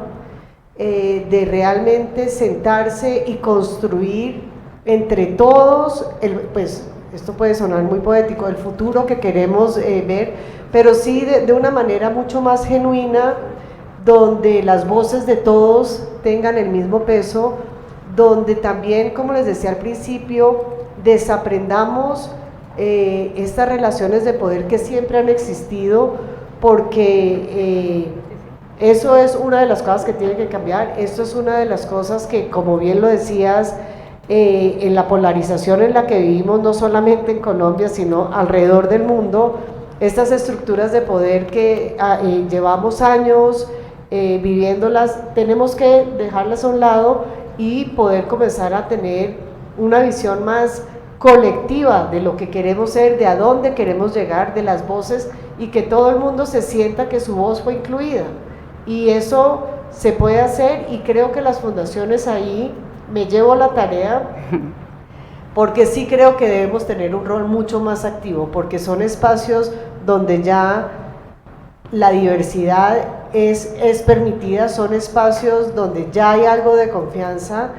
de realmente sentarse y construir entre todos, pues esto puede sonar muy poético, el futuro que queremos ver, pero sí de una manera mucho más genuina, donde las voces de todos tengan el mismo peso, donde también, como les decía al principio, desaprendamos estas relaciones de poder que siempre han existido, porque eso es una de las cosas que tiene que cambiar. Esto es una de las cosas que, como bien lo decías, en la polarización en la que vivimos, no solamente en Colombia, sino alrededor del mundo, estas estructuras de poder que llevamos años viviéndolas, tenemos que dejarlas a un lado y poder comenzar a tener una visión más colectiva de lo que queremos ser, de a dónde queremos llegar, de las voces, y que todo el mundo se sienta que su voz fue incluida. Y eso se puede hacer, y creo que las fundaciones ahí me llevo la tarea, porque sí creo que debemos tener un rol mucho más activo, porque son espacios donde ya la diversidad es permitida, son espacios donde ya hay algo de confianza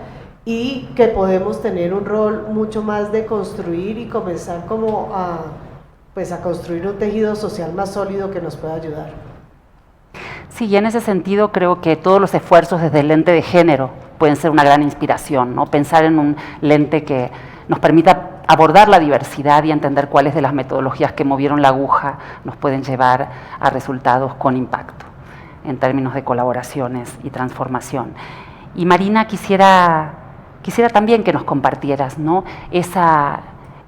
y que podemos tener un rol mucho más de construir y comenzar como a construir un tejido social más sólido que nos pueda ayudar. Sí, y en ese sentido creo que todos los esfuerzos desde el lente de género pueden ser una gran inspiración, ¿no? Pensar en un lente que nos permita abordar la diversidad y entender cuáles de las metodologías que movieron la aguja nos pueden llevar a resultados con impacto en términos de colaboraciones y transformación. Y Marina, quisiera también que nos compartieras, ¿no?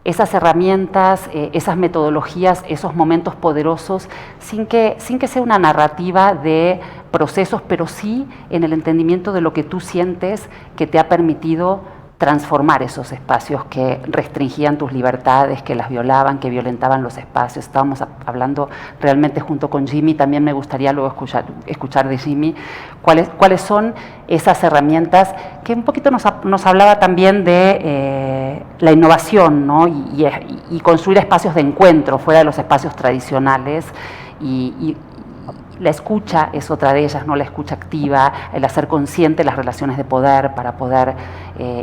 Esas herramientas, esas metodologías, esos momentos poderosos, sin que sea una narrativa de procesos, pero sí en el entendimiento de lo que tú sientes que te ha permitido transformar esos espacios que restringían tus libertades, que las violaban, que violentaban los espacios. Estábamos hablando realmente junto con Jimmy, también me gustaría luego escuchar de Jimmy cuáles son esas herramientas, que un poquito nos hablaba también de la innovación, ¿no? y construir espacios de encuentro fuera de los espacios tradicionales, y la escucha es otra de ellas, ¿no? La escucha activa, el hacer consciente las relaciones de poder para poder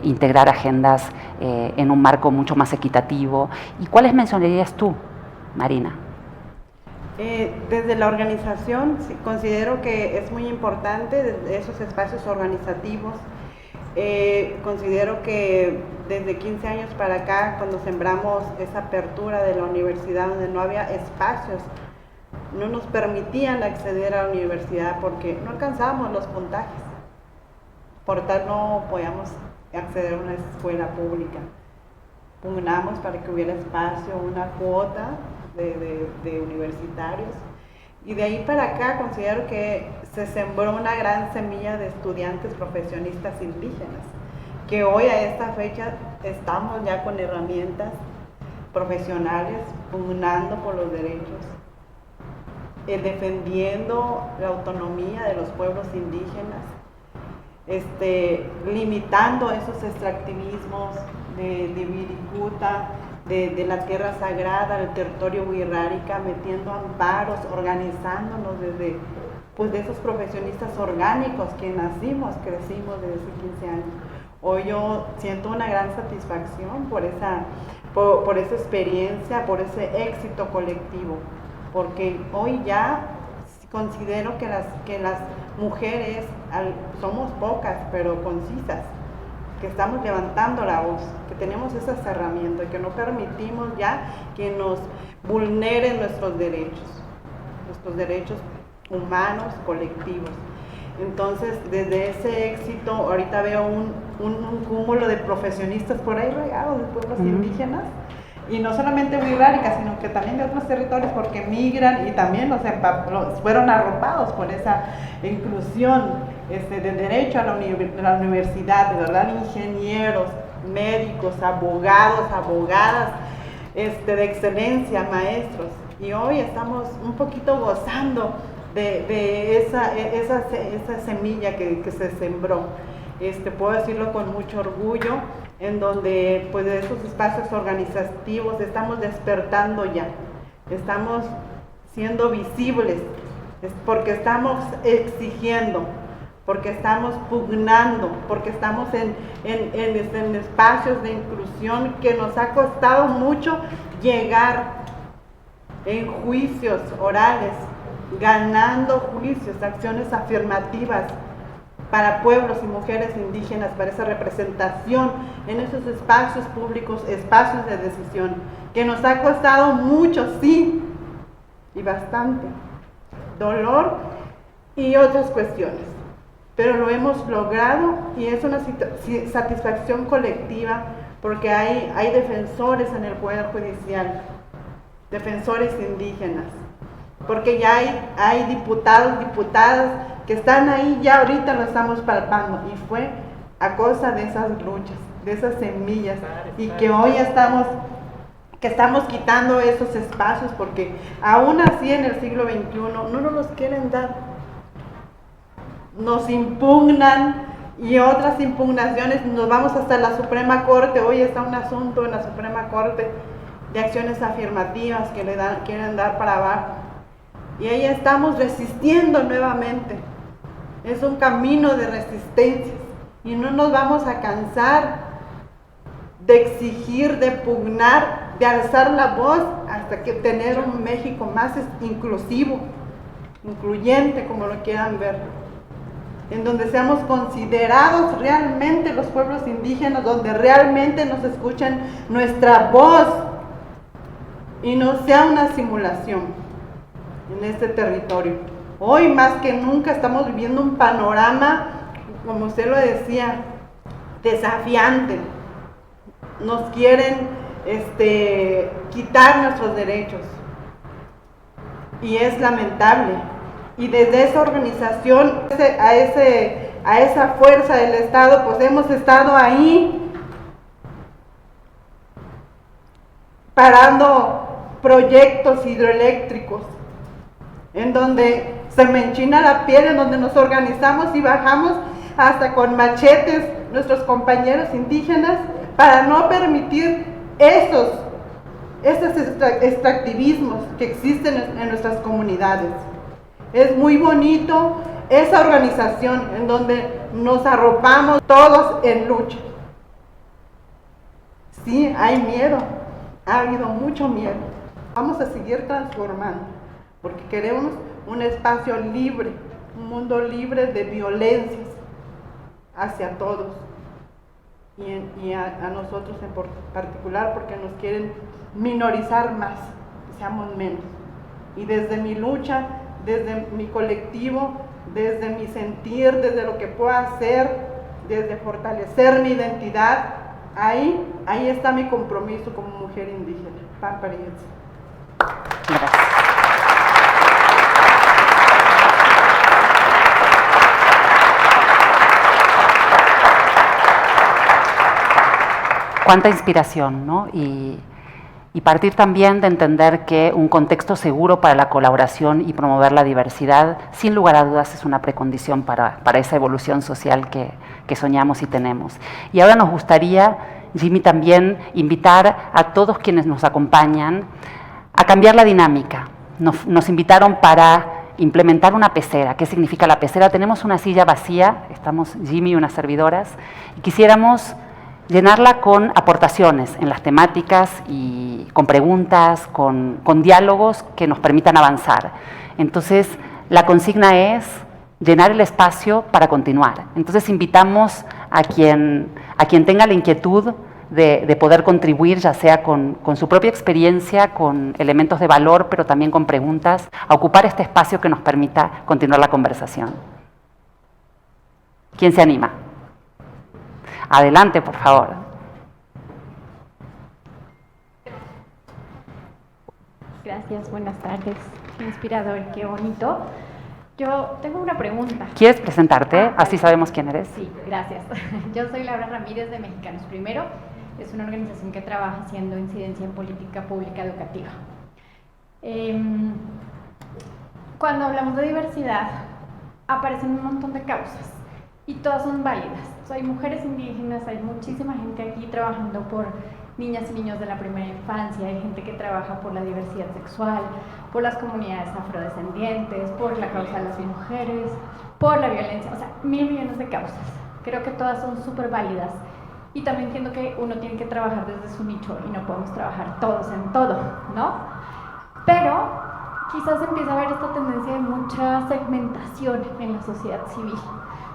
integrar agendas en un marco mucho más equitativo. ¿Y cuáles mencionarías tú, Marina? Desde la organización considero que es muy importante desde esos espacios organizativos. Considero que desde 15 años para acá, cuando sembramos esa apertura de la universidad donde no había espacios, no nos permitían acceder a la universidad porque no alcanzábamos los puntajes, por tal no podíamos acceder a una escuela pública. pugnamos para que hubiera espacio, una cuota de universitarios. Y de ahí para acá considero que se sembró una gran semilla de estudiantes profesionistas indígenas, que hoy a esta fecha estamos ya con herramientas profesionales pugnando por los derechos, defendiendo la autonomía de los pueblos indígenas, limitando esos extractivismos de Wirikuta, de la tierra sagrada, del territorio wixárika, metiendo amparos, organizándonos desde de esos profesionistas orgánicos que nacimos, crecimos desde hace 15 años. Hoy yo siento una gran satisfacción por esa experiencia, por ese éxito colectivo, porque hoy ya considero que las mujeres somos pocas, pero concisas, que estamos levantando la voz, que tenemos esas herramientas, que no permitimos ya que nos vulneren nuestros derechos humanos, colectivos. Entonces, desde ese éxito, ahorita veo un cúmulo de profesionistas por ahí regados de pueblos indígenas, y no solamente wixárika, sino que también de otros territorios, porque migran y también fueron arropados por esa inclusión de derecho a la universidad, de verdad, ingenieros, médicos, abogados, abogadas, de excelencia, maestros. Y hoy estamos un poquito gozando de esa semilla que se sembró. Puedo decirlo con mucho orgullo, en donde pues de esos espacios organizativos estamos despertando ya, estamos siendo visibles, porque estamos exigiendo, porque estamos pugnando, porque estamos en espacios de inclusión que nos ha costado mucho llegar en juicios orales, ganando juicios, acciones afirmativas para pueblos y mujeres indígenas, para esa representación en esos espacios públicos, espacios de decisión, que nos ha costado mucho, sí, y bastante, dolor y otras cuestiones, pero lo hemos logrado y es una satisfacción colectiva, porque hay defensores en el Poder Judicial, defensores indígenas, porque ya hay diputados, diputadas que están ahí, ya ahorita lo estamos palpando, y fue a causa de esas luchas, de esas semillas, y que hoy estamos quitando esos espacios, porque aún así en el siglo XXI no nos los quieren dar, nos impugnan, y otras impugnaciones, nos vamos hasta la Suprema Corte. Hoy está un asunto en la Suprema Corte de acciones afirmativas que quieren dar para abajo, y ahí estamos resistiendo nuevamente. Es un camino de resistencias y no nos vamos a cansar de exigir, de pugnar, de alzar la voz hasta que tener un México más inclusivo, incluyente, como lo quieran ver, en donde seamos considerados realmente los pueblos indígenas, donde realmente nos escuchen nuestra voz y no sea una simulación en este territorio. Hoy más que nunca estamos viviendo un panorama, como usted lo decía, desafiante. Nos quieren quitar nuestros derechos y es lamentable. Y desde esa organización, a esa fuerza del Estado, pues hemos estado ahí parando proyectos hidroeléctricos, en donde se me enchina la piel, en donde nos organizamos y bajamos hasta con machetes nuestros compañeros indígenas para no permitir esos extractivismos que existen en nuestras comunidades. Es muy bonito esa organización en donde nos arropamos todos en lucha. Sí, hay miedo, ha habido mucho miedo. Vamos a seguir transformando, porque queremos un espacio libre, un mundo libre de violencias hacia todos y a nosotros en particular, porque nos quieren minorizar más, que seamos menos. Y desde mi lucha, desde mi colectivo, desde mi sentir, desde lo que puedo hacer, desde fortalecer mi identidad, Ahí está mi compromiso como mujer indígena. Pampariense. Gracias. Cuánta inspiración, ¿no? Y partir también de entender que un contexto seguro para la colaboración y promover la diversidad, sin lugar a dudas, es una precondición para esa evolución social que soñamos y tenemos. Y ahora nos gustaría, Jimmy, también invitar a todos quienes nos acompañan a cambiar la dinámica. Nos invitaron para implementar una pecera. ¿Qué significa la pecera? Tenemos una silla vacía, estamos Jimmy y unas servidoras, y quisiéramos llenarla con aportaciones en las temáticas y con preguntas, con diálogos que nos permitan avanzar. Entonces, la consigna es llenar el espacio para continuar. Entonces, invitamos a quien tenga la inquietud de poder contribuir, ya sea con su propia experiencia, con elementos de valor, pero también con preguntas, a ocupar este espacio que nos permita continuar la conversación. ¿Quién se anima? Adelante, por favor. Gracias, buenas tardes. Qué inspirador, qué bonito. Yo tengo una pregunta. ¿Quieres presentarte? Así sabemos quién eres. Sí, gracias. Yo soy Laura Ramírez de Mexicanos Primero. Es una organización que trabaja haciendo incidencia en política pública educativa. Cuando hablamos de diversidad, aparecen un montón de causas y todas son válidas. O sea, hay mujeres indígenas, hay muchísima gente aquí trabajando por niñas y niños de la primera infancia, hay gente que trabaja por la diversidad sexual, por las comunidades afrodescendientes, por la causa de las mujeres, por la violencia, o sea, mil millones de causas. Creo que todas son súper válidas y también entiendo que uno tiene que trabajar desde su nicho y no podemos trabajar todos en todo, ¿no? Pero quizás empieza a haber esta tendencia de mucha segmentación en la sociedad civil.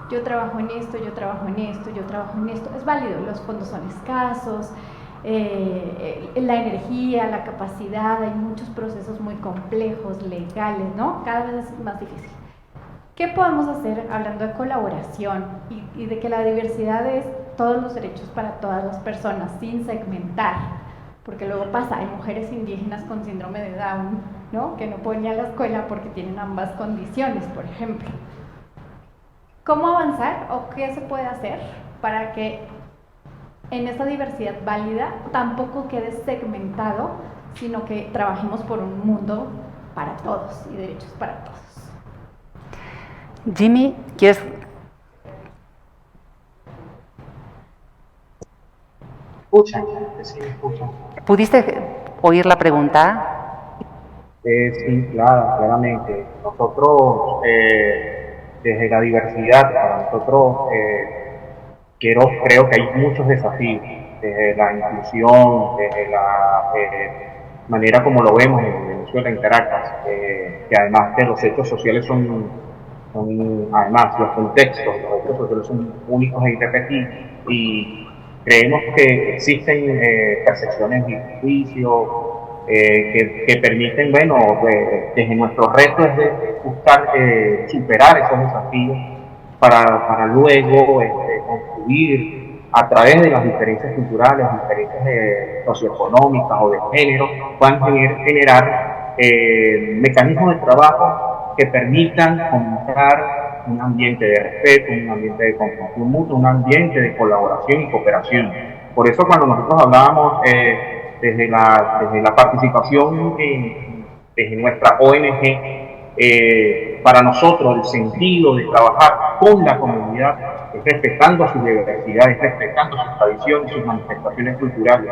Yo trabajo en esto, yo trabajo en esto, yo trabajo en esto. Es válido, los fondos son escasos, la energía, la capacidad, hay muchos procesos muy complejos, legales, ¿no? Cada vez es más difícil. ¿Qué podemos hacer hablando de colaboración y de que la diversidad es todos los derechos para todas las personas, sin segmentar? Porque luego pasa, hay mujeres indígenas con síndrome de Down, ¿no? Que no pueden ir a la escuela porque tienen ambas condiciones, por ejemplo. ¿Cómo avanzar o qué se puede hacer para que en esta diversidad válida tampoco quede segmentado, sino que trabajemos por un mundo para todos y derechos para todos? Jimmy, ¿quieres? Escuchan, sí, escuchan. ¿Pudiste oír la pregunta? Sí, claro, claramente. Nosotros, desde la diversidad, para nosotros, creo que hay muchos desafíos, desde la inclusión, desde la manera como lo vemos en Venezuela, en Caracas, que además de los hechos sociales además los contextos, los hechos sociales son únicos e irrepetibles, y creemos que existen percepciones y juicios que permiten, bueno, desde nuestro reto es de buscar superar esos desafíos para luego construir a través de las diferencias culturales, diferencias socioeconómicas o de género, puedan generar mecanismos de trabajo que permitan fomentar un ambiente de respeto, un ambiente de comprensión mutua, un ambiente de colaboración y cooperación. Por eso cuando nosotros hablábamos desde la participación desde nuestra ONG, para nosotros el sentido de trabajar con la comunidad es respetando sus diversidades, respetando sus tradiciones, sus manifestaciones culturales,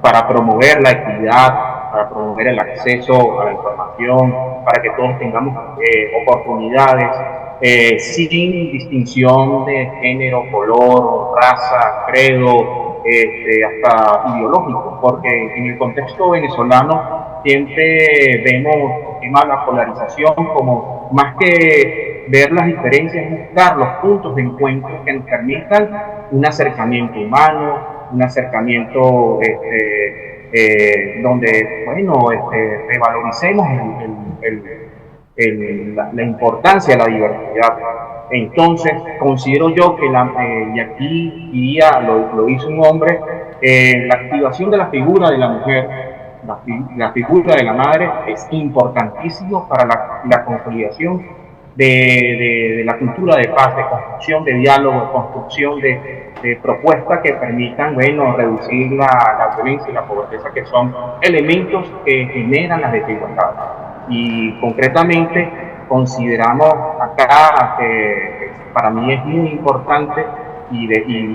para promover la equidad, para promover el acceso a la información, para que todos tengamos oportunidades sin distinción de género, color, raza, credo, hasta ideológico, porque en el contexto venezolano siempre vemos el tema de la polarización como más que ver las diferencias, buscar los puntos de encuentro que nos permitan un acercamiento humano, un acercamiento donde, bueno, revaloricemos la importancia de la diversidad. Entonces, considero yo que, y aquí diría, lo hizo un hombre, la activación de la figura de la mujer, la figura de la madre es importantísimo para la consolidación de la cultura de paz, de construcción de diálogo, de construcción de propuestas que permitan, bueno, reducir la violencia y la pobreza, que son elementos que generan las desigualdades. Y concretamente consideramos acá que para mí es muy importante y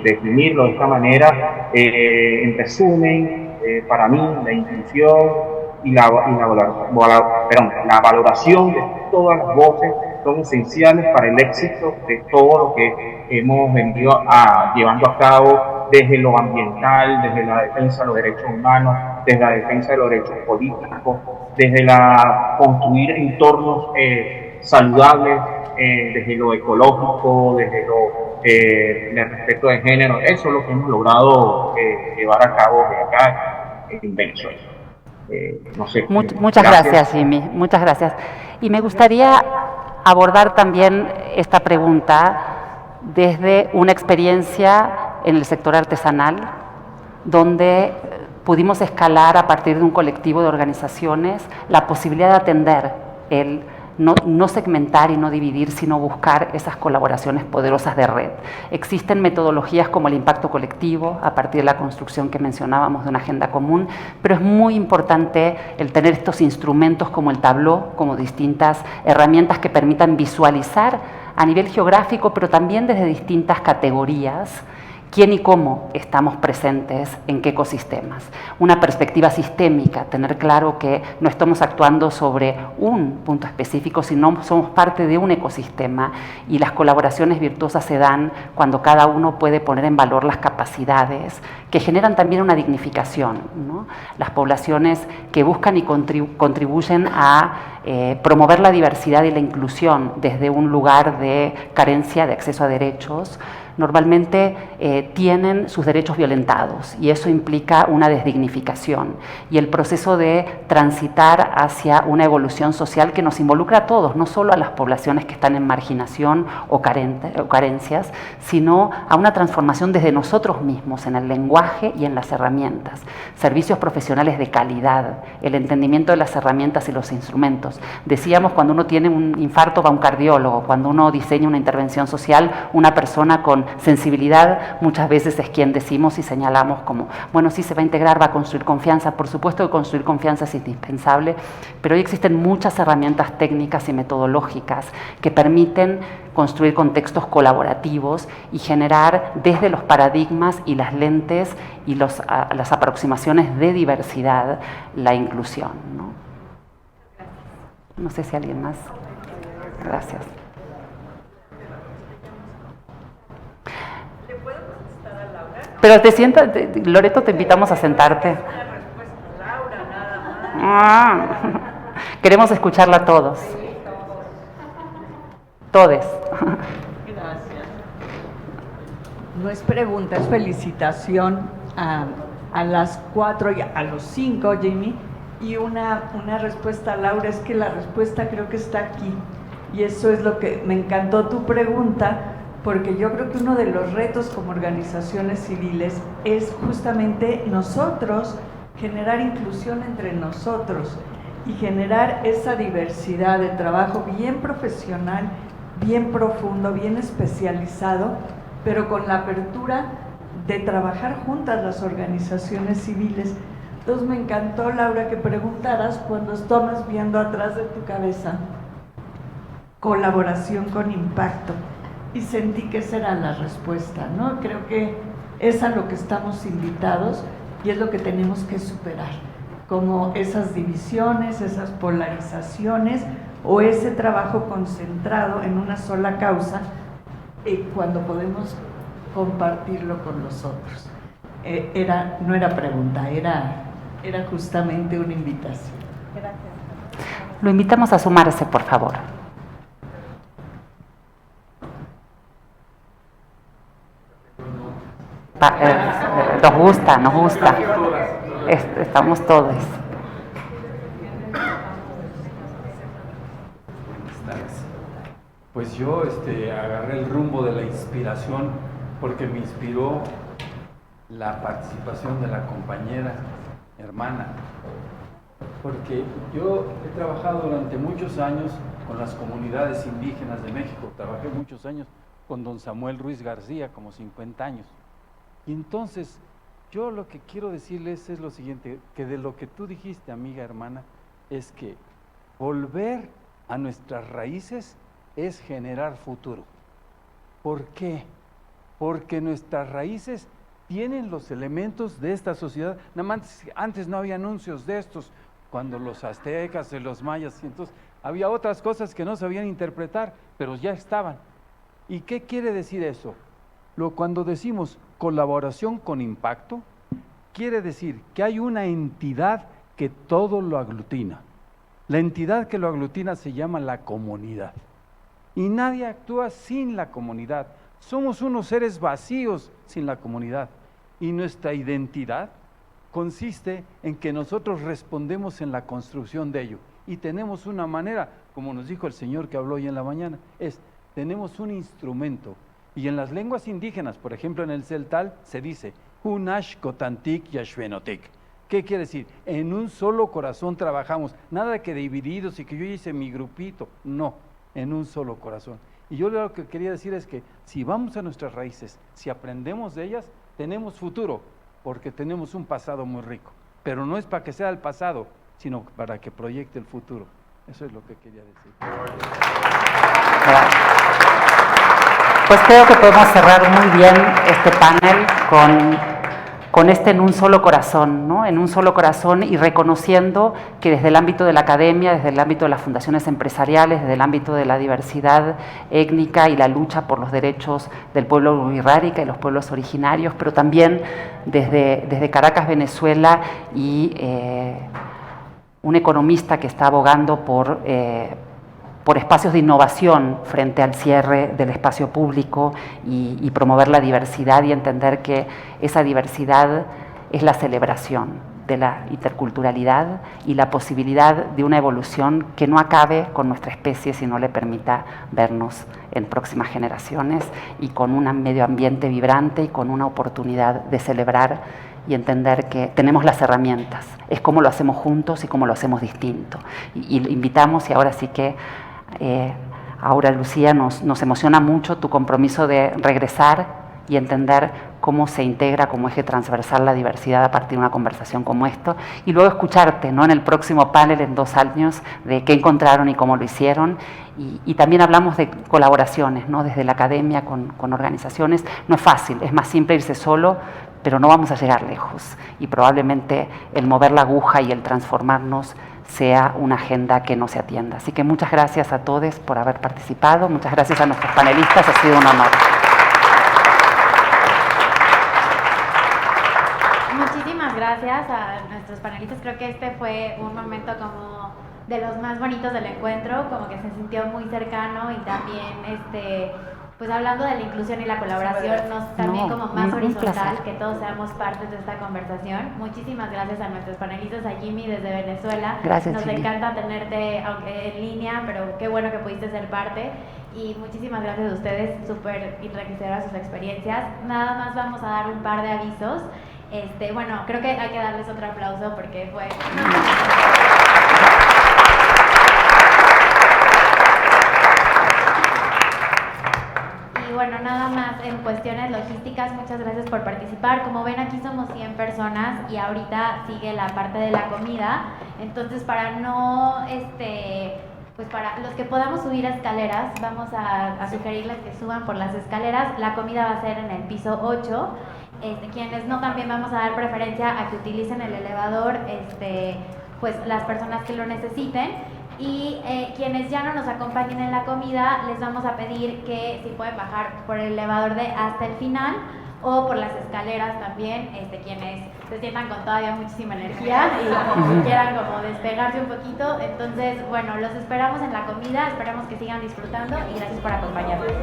definirlo de esta manera, en resumen, para mí la inclusión y la valoración de todas las voces son esenciales para el éxito de todo lo que hemos venido llevando a cabo, desde lo ambiental, desde la defensa de los derechos humanos, desde la defensa de los derechos políticos, desde construir entornos saludables, desde lo ecológico, desde el respeto de género. Eso es lo que hemos logrado llevar a cabo de acá en Venezuela. No sé, muchas gracias, Jimmy, muchas gracias. Y me gustaría abordar también esta pregunta desde una experiencia en el sector artesanal, donde pudimos escalar a partir de un colectivo de organizaciones la posibilidad de atender el no segmentar y no dividir, sino buscar esas colaboraciones poderosas de red. Existen metodologías como el impacto colectivo, a partir de la construcción que mencionábamos de una agenda común, pero es muy importante el tener estos instrumentos como el Tableau, como distintas herramientas que permitan visualizar a nivel geográfico, pero también desde distintas categorías, quién y cómo estamos presentes en qué ecosistemas. Una perspectiva sistémica, tener claro que no estamos actuando sobre un punto específico, sino somos parte de un ecosistema, y las colaboraciones virtuosas se dan cuando cada uno puede poner en valor las capacidades que generan también una dignificación, ¿no? Las poblaciones que buscan y contribuyen a promover la diversidad y la inclusión desde un lugar de carencia de acceso a derechos, normalmente tienen sus derechos violentados, y eso implica una desdignificación. Y el proceso de transitar hacia una evolución social que nos involucra a todos, no solo a las poblaciones que están en marginación o carencias, sino a una transformación desde nosotros mismos, en el lenguaje y en las herramientas. Servicios profesionales de calidad, el entendimiento de las herramientas y los instrumentos. Decíamos, cuando uno tiene un infarto va a un cardiólogo, cuando uno diseña una intervención social, una persona con sensibilidad muchas veces es quien decimos y señalamos como, bueno, sí se va a integrar, va a construir confianza. Por supuesto que construir confianza es indispensable, pero hoy existen muchas herramientas técnicas y metodológicas que permiten construir contextos colaborativos y generar desde los paradigmas y las lentes y las aproximaciones de diversidad la inclusión, ¿no? No sé si alguien más. Gracias. Pero te sientas, Loreto, te invitamos a sentarte. Queremos escucharla a todos. Todes. Gracias. No es pregunta, es felicitación a las 4 y a los 5, Jimmy. Y una respuesta a Laura, es que la respuesta creo que está aquí. Y eso es lo que me encantó tu pregunta, porque yo creo que uno de los retos como organizaciones civiles es justamente nosotros generar inclusión entre nosotros y generar esa diversidad de trabajo bien profesional, bien profundo, bien especializado, pero con la apertura de trabajar juntas las organizaciones civiles. Entonces me encantó, Laura, que preguntaras cuando estamos viendo atrás de tu cabeza colaboración con impacto. Y sentí que esa era la respuesta, ¿no? Creo que es a lo que estamos invitados y es lo que tenemos que superar, como esas divisiones, esas polarizaciones o ese trabajo concentrado en una sola causa, cuando podemos compartirlo con los otros. No era pregunta, era justamente una invitación. Gracias. Lo invitamos a sumarse, por favor. Nos gusta. Estamos todos. Pues yo agarré el rumbo de la inspiración porque me inspiró la participación de la compañera, hermana, porque yo he trabajado durante muchos años con las comunidades indígenas de México, trabajé muchos años con don Samuel Ruiz García, como 50 años, y entonces yo lo que quiero decirles es lo siguiente, que de lo que tú dijiste, amiga, hermana, es que volver a nuestras raíces es generar futuro. ¿Por qué? Porque nuestras raíces tienen los elementos de esta sociedad. Nada más, antes no había anuncios de estos, cuando los aztecas y los mayas, y entonces había otras cosas que no sabían interpretar, pero ya estaban. ¿Y qué quiere decir eso? Cuando decimos colaboración con impacto, quiere decir que hay una entidad que todo lo aglutina. La entidad que lo aglutina se llama la comunidad. Y nadie actúa sin la comunidad. Somos unos seres vacíos sin la comunidad. Y nuestra identidad consiste en que nosotros respondemos en la construcción de ello. Y tenemos una manera, como nos dijo el señor que habló hoy en la mañana, tenemos un instrumento. Y en las lenguas indígenas, por ejemplo en el celtal, se dice, Hunash kotantik yashvenotik. ¿Qué quiere decir? En un solo corazón trabajamos, nada que divididos y que yo hice mi grupito, no, en un solo corazón. Y yo lo que quería decir es que si vamos a nuestras raíces, si aprendemos de ellas, tenemos futuro, porque tenemos un pasado muy rico. Pero no es para que sea el pasado, sino para que proyecte el futuro. Eso es lo que quería decir. Pues creo que podemos cerrar muy bien este panel con en un solo corazón, ¿no? En un solo corazón, y reconociendo que desde el ámbito de la academia, desde el ámbito de las fundaciones empresariales, desde el ámbito de la diversidad étnica y la lucha por los derechos del pueblo wixárika y los pueblos originarios, pero también desde Caracas, Venezuela, y un economista que está abogando por espacios de innovación frente al cierre del espacio público y promover la diversidad y entender que esa diversidad es la celebración de la interculturalidad y la posibilidad de una evolución que no acabe con nuestra especie, sino le permita vernos en próximas generaciones y con un medio ambiente vibrante y con una oportunidad de celebrar y entender que tenemos las herramientas. Es cómo lo hacemos juntos y cómo lo hacemos distinto. Y invitamos, y ahora sí que Aura, Lucía, nos emociona mucho tu compromiso de regresar y entender cómo se integra como eje transversal la diversidad a partir de una conversación como esto, y luego escucharte, ¿no?, en el próximo panel en 2 años de qué encontraron y cómo lo hicieron, y también hablamos de colaboraciones, ¿no?, desde la academia con organizaciones. No es fácil, es más simple irse solo, pero no vamos a llegar lejos, y probablemente el mover la aguja y el transformarnos sea una agenda que no se atienda. Así que muchas gracias a todos por haber participado, muchas gracias a nuestros panelistas, ha sido un honor. Muchísimas gracias a nuestros panelistas, creo que este fue un momento como de los más bonitos del encuentro, como que se sintió muy cercano, y también pues hablando de la inclusión y la colaboración, también como más horizontal, que todos seamos partes de esta conversación. Muchísimas gracias a nuestros panelistas, a Jimmy desde Venezuela. Gracias, Nos Jimmy. encanta tenerte, aunque en línea, pero qué bueno que pudiste ser parte. Y muchísimas gracias a ustedes, súper enriquecedoras sus experiencias. Nada más vamos a dar un par de avisos. Bueno, creo que hay que darles otro aplauso porque fue... Y bueno, nada más en cuestiones logísticas, muchas gracias por participar. Como ven, aquí somos 100 personas y ahorita sigue la parte de la comida. Entonces, para no, pues para los que podamos subir a escaleras, vamos a sugerirles que suban por las escaleras. La comida va a ser en el piso 8. Quienes no, también vamos a dar preferencia a que utilicen el elevador, pues las personas que lo necesiten. Y quienes ya no nos acompañen en la comida, les vamos a pedir que si pueden bajar por el elevador hasta el final o por las escaleras también, quienes se sientan con todavía muchísima energía y quieran como despegarse un poquito. Entonces, bueno, los esperamos en la comida, esperamos que sigan disfrutando y gracias por acompañarnos.